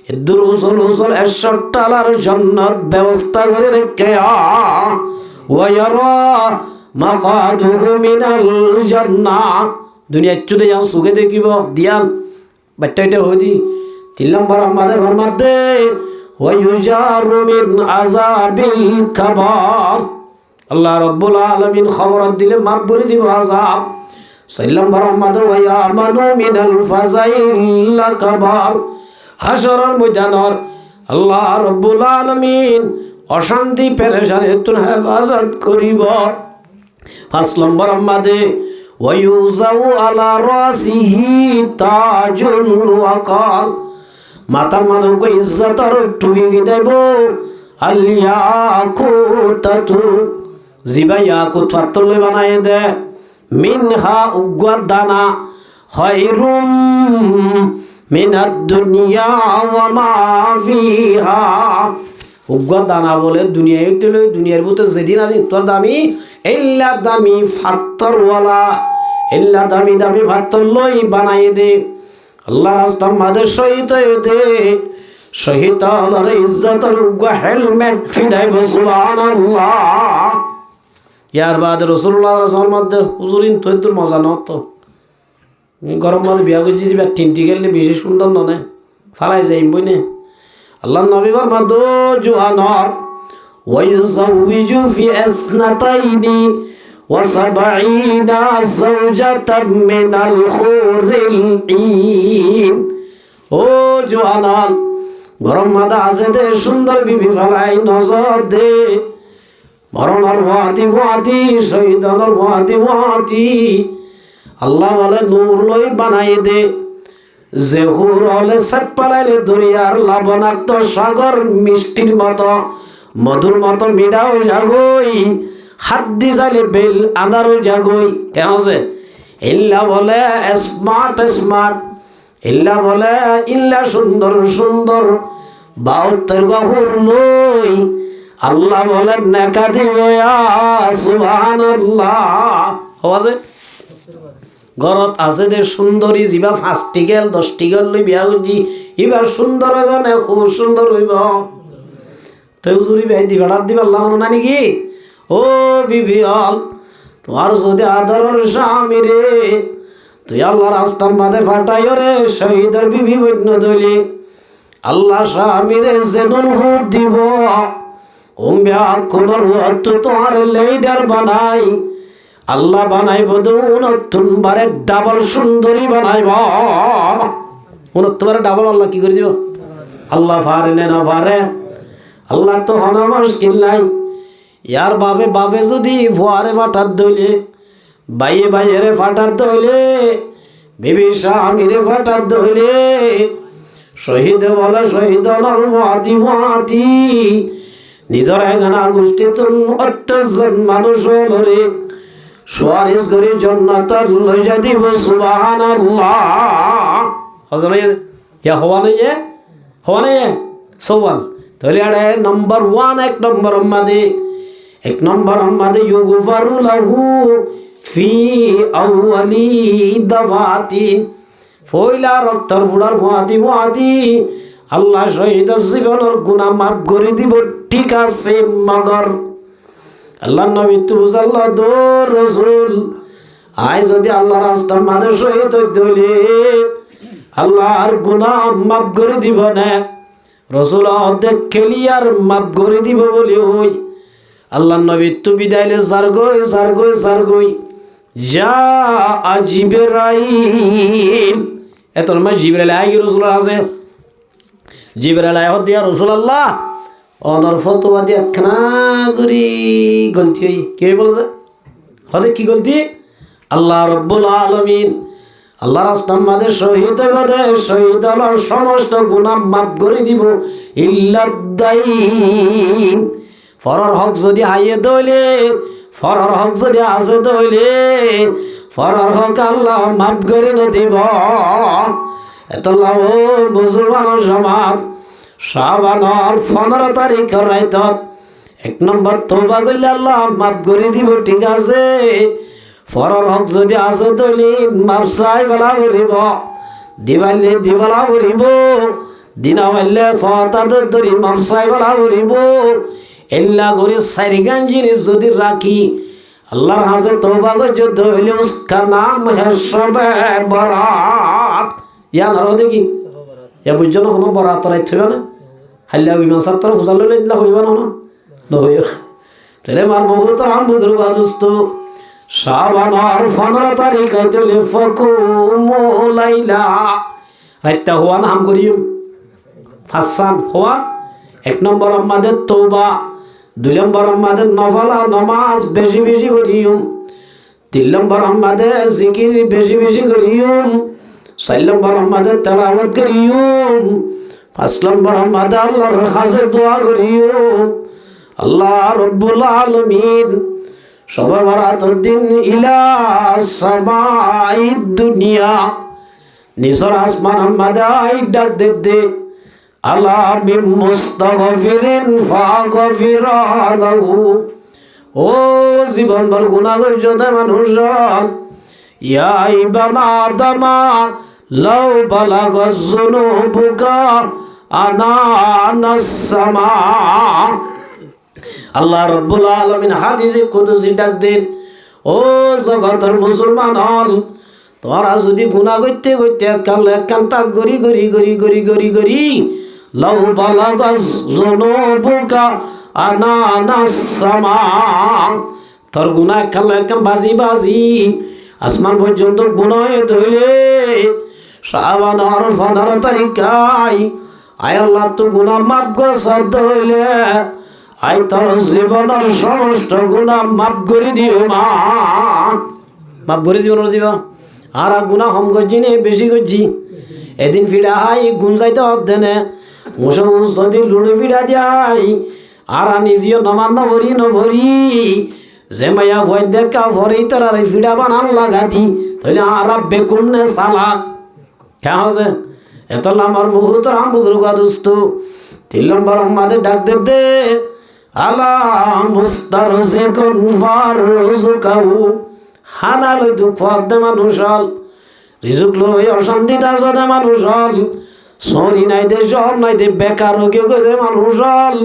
এর দূরসল উসল 61 তালার জান্নাত ব্যবস্থা করে রেখে ওয়া ইয়ারা মাকাদুহু মিনাল জান্নাহ দুনিয়া চুদে যাও সুখে দেখিব দিয়ান বাচ্চাটা হইদি 3 নম্বর আমাদের মধ্যে ওয়া ইউজারু মিন আযাবিল কাবার আল্লাহ রাব্বুল আলামিন খবর দিলে মাফ করে দিব আযাব 4 নম্বর আমাদের ওয়া ইয়ামানু মিনাল ফাযাইল কাবার হাশরের ময়দানের আল্লাহ রাব্বুল আলামিন অশান্তি পেরেশানি তুন হেফাজত করিব 5 নম্বর আমাদের ওয়ায়ুজাউ আলা রাসিহি তাজুল ওয়াকার মাতার মাধবকে ইজ্জতর টুপি দেব আল ইয়াকুতাতু জিবা ইয়াকুত পাথর বানায় দে মিনহা উগওয়াত দানা খায়রুম মিনাদ দুনিয়া ওয়া মা ফিহা উগওয়াত দানা বলে দুনিয়ায় তুলে দুনিয়ার ভিতর যেদিন আছে তোর দামি ইল্লা দামি ফাত্তরওয়ালা ইল্লা দামি দামি ফাত্তর লই বানায় দে আল্লাহ রাস্তা মাদের শহীদ দে শহীদ আল্লাহর ইজ্জতের উগা হেলমেট ফিদাই সুবহানাল্লাহ ইয়ার বাদ রাসূলুল্লাহ রাসূল মধ্যে হুজুরিন তোর মজা নত গরম মধ্যে বিয়া করে দিবা তিনটি গেলে বেশি সুন্দর নয় ফালাই যাইম বইনে আল্লাহ নবী ফরমাদো জুহানার ওয়ায়ুযাওবিজু ফি আসনাতাইনি ওয়া সাবঈনা যাওজাতাম মিনাল খুরিল ঈন ও জুহানার গরম মাদা আছে দে সুন্দর বিবি ফালাই নজর দে মরণর ওয়াতি শহীদানোর ওয়াতি আল্লাহ বলে নূর লই বানাই দে যে হুর হলে সাত পালাইলে দরিয়ার লবণাক্ত সাগর মিষ্টির মতো মধুর মতো মিঠাও জাগই হাত দি যাইলে বেল আদারও জাগই কেন আছে ইল্লা বলে স্মার্ট ইল্লা বলে ইল্লা সুন্দর সুন্দর 72 গহুর লই আল্লাহ বলে নেকা দিব সুবহানাল্লাহ হওয়াছে ঘরত আছে দে সুন্দরী যিবা 5টি গেল 10টি গেল লই বিয়া করছি এবার সুন্দর হইব না খুব সুন্দর হইব তো হুজুরি ভাই দিবাড়াত দিবা আল্লাহ না নাকি ও বিবি হল তোমার যদি আদরের স্বামী রে তুই আল্লাহ রাস্তার মাঝে ফাটাইও রে শহীদের বিবি বন্য দলি আল্লাহ স্বামী রে যেন হুদ দিব তোমার লেডার বানাই আল্লাহ বানাইব 69 বারে ডাবল সুন্দরী বানাইব 69 বারে ডাবল আল্লাহ কি করে দিব আল্লাহ পারে না পারে আল্লাহ তো হনা মুশকিল নাই ইয়ার বাবে যদি ভুয়ারে ফাটার দইলে বাইরে ফাটার দইলে বিবি স্বামীরে ফাটার দইলে শহীদ বলে শহীদ মাতি নিজের এখানা গোষ্ঠী তুন 78 জন মানুষ হলে সুয়ারিস করে জান্নাতের লই যা দিব সুবহানাল্লাহ হযরত ইয়া হওয়া নাই সওয়াল তাহলে আরে নাম্বার 1 এক নম্বর আমাদের ইউগফারু লাহু ফি আউয়ালি দাওয়াতিন ফয়লা রক্তর বুড়ার ওয়াতি আল্লাহ শহীদ জীবনের গুনাহ মাফ করে দিব ঠিক আছে মগর আল্লাহ নবী তু আল্লাহ দোর রাসূল আই যদি আল্লাহ রাস্তার মাঝে শহীদ হইলে আল্লাহর গুনাহ মাফ করে দিব না রাসূল অর্ধেক ক্লিয়ার মাফ করে দিব বলে ওই আল্লাহ নবী তু বিদাইলে জারগই যা জিবরাইল এত না জিবরাইল আই রাসূল আছে জিবরাইল আই দিয়া রাসূলুল্লাহ অনর ফতোয়া দিয়া খানা করি গলতি হই কে বলছে হরে কি গলতি আল্লাহ রাব্বুল আলামিন আল্লাহ রাস্তার মাঝে শহীদ হইবে শহীদ হওয়ার সমস্ত গুনাহ মাফ করে দিব ইল্লা দাইন ফরর হক যদি হাইয়ে দইলে ফরর হক যদি আসে দইলে ফরর হক আল্লাহ মাফ করে দিব এত লাভ মুসলমান সমাজ শাবানের 15 তারিখ রাইতত 1 নম্বর তওবা করলে আল্লাহ মাফ করে দিব ঠিক আছে ফরর হক যদি আসে দইলে মাফ চাই বলা করিব দিবালা করিব দিনা হইলে ফতাদ ধরি মাফ চাই বলা করিব এল্লা করে সারিগান জিনিস যদি রাখি আল্লাহর হাজে তওবা যুদ্ধ হইলে উসকা নাম হে শবে বরাত ইয়া নারো দেখি ইয়া বুঝছো না কোনো বরাত রাই থইবা না হাল্লা বিমান সাত্তর হুসাল লইলে ইল্লা হইবা না না হইবা তাহলে মার মুহতারাম বুজুর্গ দোস্ত শাবানার 15 তারিখ আইতলে ফাকুমু লাইলা রাইতা হওয়া নাম করিম ফাসান হওয়া এক নম্বর আমাদের তওবা দুই নম্বর আমাদের নফলা নামাজ বেশি বেশি করিম তিন নম্বর আমাদের জিকির বেশি বেশি করিম চার নম্বর আমাদের তেলাওয়াত করিম পাঁচ নম্বর আমাদের আল্লাহর কাছে দোয়া করিম আল্লাহ রব্বুল আলামিন শবে বরাতের দিন ইলা সামাইদ দুনিয়া নিসর আসমান আমাদের ডাক দে আলা মিন মুস্তাগফিরিন ফাগফিরা লাহু ও জীবন ভর গুনাহ করছো দে মানুষ ইয়া ইবানা আদমা লাউ বালাগাজ যুনুবুকা আনানাস সামা আল্লাহ রাব্বুল আলামিন হাদিসে কুদসি ডাক দেন ও জগতের মুসলমান হল তোরা যদি গুনাহ করতে করতে কান্তা গরি গরি গরি গরি গরি গরি লাউ বালাগাজ যুনুবুকা আনানাস সামা তোর গুনাহ কালে কাম বাজি বাজি আসমান পর্যন্ত গুনাহ হইলে শাবানের 15 তারিখায় আয় আল্লাহ তো গুনাহ মাফ গো সদ হইলে আই তোর জীবনের সমস্ত গুনাহ মাফ করে দিও মা মাফ করে দিও না দিবা আর গুনাহ কম করছি নে বেশি করছি এদিন ফিডা হাই গুঞ্জাইতে অধ্যেনে মুসলমান যদি লুড়ে ফিডা দিয়াই আর নিজেও নমান নভরি যে মায়া ভয় দেখা ভরি তারা ফিডা বানান লাগাতি তাহলে আর বেকুম নে সালা কে হচ্ছে এত আমার মুহূর্ত রাম বুজুর্গ দোস্ত 3 নম্বর আমাদের ডাক দে আলা মুস্তারজিকুন ফারজুকাহু হালাল দুফদ মানুষল রিজুক লই অশান্তিটা জনে মানুষল সরি নাই দে জব নাই দে বেকার হয়ে গেছে মানুষল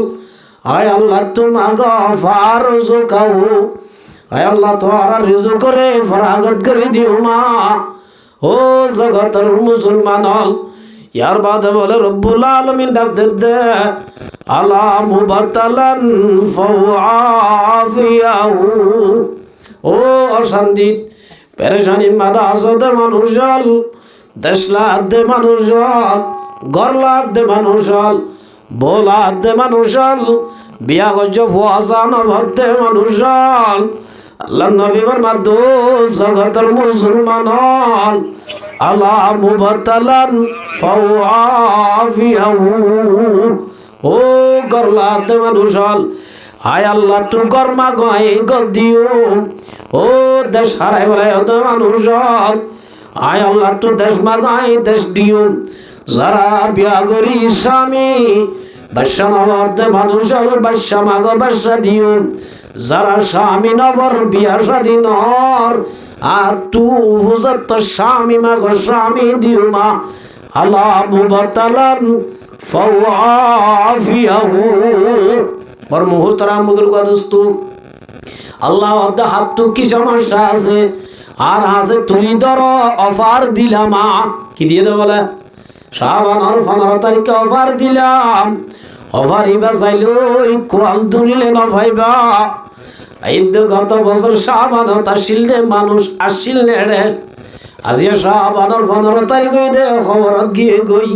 আয় আল্লাহ তোমাকে ফারজুকাহু আয় আল্লাহ তোরা রিজুক করে ফরাগত করে দিও মা ও জগতের মুসলমান হল ইয়ার বাদে বলে রব্বুল আলামিন ডাক দে আলা মুবাতালান ফাওয়াফিয়াহু ও অশান্তি পেরেশানি মাদা আসদে মানুষল দেশলাদ দে মানুষল গরলাদ দে মানুষল বোলাদ দে মানুষল বিয়া গজ ফুয়াসান ভরতে মানুষল আল্লাহ নবী ফরমাদু জগতের মুসলমান হল আলা মুবাতালান ফাওয়াফিয়াহু ও গরলাদ দে মানুষল আয় আল্লাহ তু গরমা গাই গদিও ও দেশ হারাই বলাই হতো মানুষ আয় আল্লাহ তু দেশ মাগাই দেশ দিও যারা বিয়া করি স্বামী বাদশা নবর দে মানুষ বাদশা মাগ বাদশা দিও যারা স্বামী নবর বিয়া স্বাধীন হর আর তু হুজত স্বামী মাগ স্বামী দিও মা আল্লাহ মুবাতালান ফাওয়াফিয়াহু বড় মুহতারাম বুজুর্গ দোস্ত আল্লাহ হাত তো কি সমস্যা আছে আর আছে তুলি ধরো অফার দিলাম কি দিয়ে দেবো বলে শাবানের 15 তারিখে অফার দিলাম অফার ইবা চাইলো কোয়াল তুলিলে নভাইবা এই গত বছর শাবান আসিল দে মানুষ আসিল নে আজিয়া শাবানের 15 তারিখ দে খবরত গিয়ে গই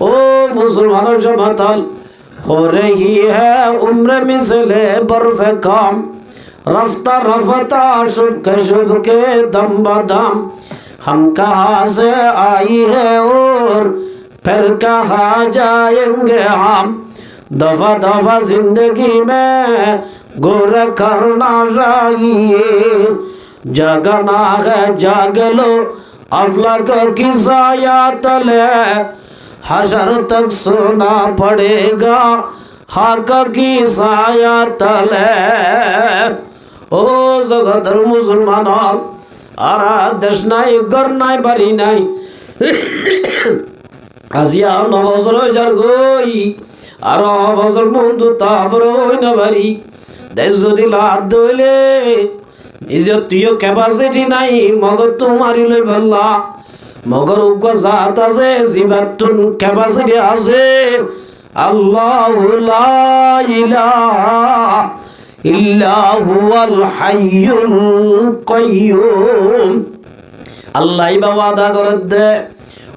ও মুসলমানের জমাতাল हो रही है उम्र मिसले बर्फ कम रफ्ता रफ्ता शुभ के दम बदम हम कहाँ से आई है और फिर कहाँ जाएंगे हम दफा दफा जिंदगी में गुर करना चाहिए जगना है जाग लो अफलक की साया तले हशर तक सोना पड़ेगा हक की साया तले ओ जगतर मुसलमान আর দেশ নাই ঘর নাই বাড়ি নাই আজিয়া 9 বছর হয়ে যার গই আর বছর বন্ধু তারপরে ওই না বাড়ি দেশ যদি লাভ দইলে নিজের তুইও ক্যাপাসিটি নাই মগর তো মারি লই বললা মগর উগ্র জাত আছে জিবার তুন ক্যাপাসিটি আছে আল্লাহু লা ইলাহা ইল্লা হুয়াল হাইয়ুল কাইয়্যুম আল্লাহই বা ওয়াদা করে দে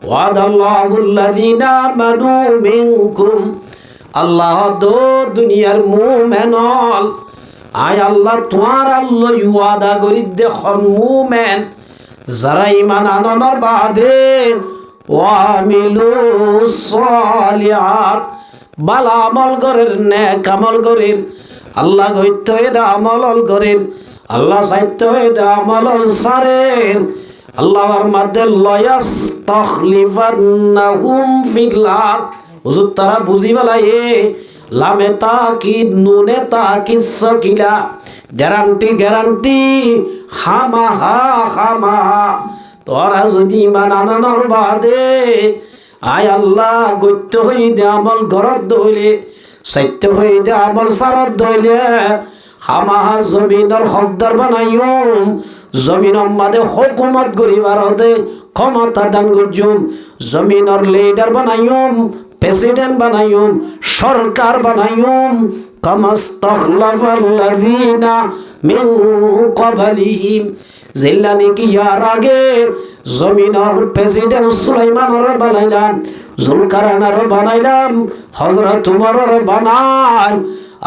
ওয়াদাল্লাহুল্লাযীনা আমানু মিনকুম আল্লাহ দো দুনিয়ার মুমিন আয় আল্লাহ তোমার আল্লাহ ওয়াদা করি দে মুমিন যারা ঈমান আনার বাদে ওয়ামিলুস সালিহাত ভালো আমল করেন নেক আমল করেন আল্লাহ কইতে দে আমল করেন আল্লাহ চাইতে দে আমল সারেন আল্লাহর মধ্যে লায়াস্তাখলিফান্নাহুম ফিল আরদ হুজুর তারা বুঝি বলায়ে লামে তাকিদ নুনে তাকিদ সাকিলা গ্যারান্টি খামা তোরা যদি ঈমান আনানোর বাদে আয় আল্লাহ গত্য হই দে আমল ঘরত দইলে সত্য হই দে আমল সারত দইলে খামাহা জমিনের হকদার বানাইম জমিনের মাঝে হুকুমত করিবার হতে ক্ষমতা দান করছুম জমিনের লিডার বানাইম প্রেসিডেন্ট বানাইম সরকার বানাইম কামাস্তাখলাফাল্লাযীনা মিন ক্বাবলিহিম জিল্লানি কি ইয়ার আগে জমিনের প্রেসিডেন্ট সুলাইমানের বানাইলাম জুলকারনার বানাইলাম হযরত উমরের বানাই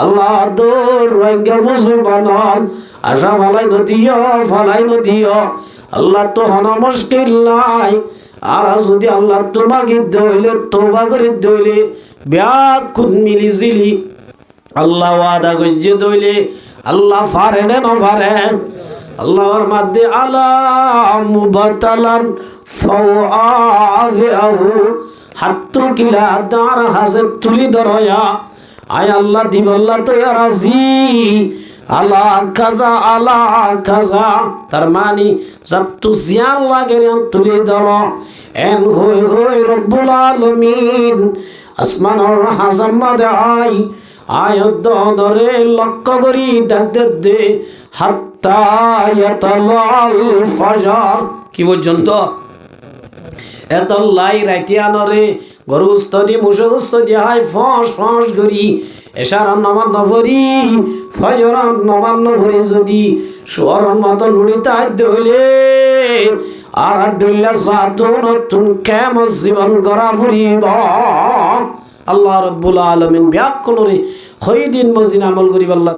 আল্লাহ দোর রঙ্গে মুসলমান আশা ফালাই নদিও আল্লাহ তো হন মুশকিল নাই আর যদি আল্লাহ তোমাকে দইলে তওবা করে দইলে ব্যাকুত মিলিজিলি আল্লাহ ওয়াদা কইছে দইলে আল্লাহ পারে না পারে আল্লাহর মধ্যে আলা মুবাতালান ফাওআফিহু হাত্তু কিলা দার হাসে তুলি ধরয়া আয় আল্লাহ দিবল্লা তো রাজি আলা কাজা তার মানে যতটু জিয়ান লাগে তুলি ধর এন হই রব্বুল আলামিন আসমানের হাজাম্মাদে আয় ধরে লক্ষ্য করি ডাকতে দে হাত্তা ইয়াতালাল ফাজর কি পর্যন্ত এত লাই রাইতে আনরে গরু উস্তি মুসক উস্তি হাই ফস করি এশার নমান নভরি ফজর নমান নভরি যদি সোয়ার মতো লুড়িতে আদ্য হইলে আর ডইলা সাধু নতুন কেমন জীবন করা ফুরিব আল্লাহ রাব্বুল আলামিন ব্যাকুলরে খৈদিন মজিন আমল করিব আল্লাহ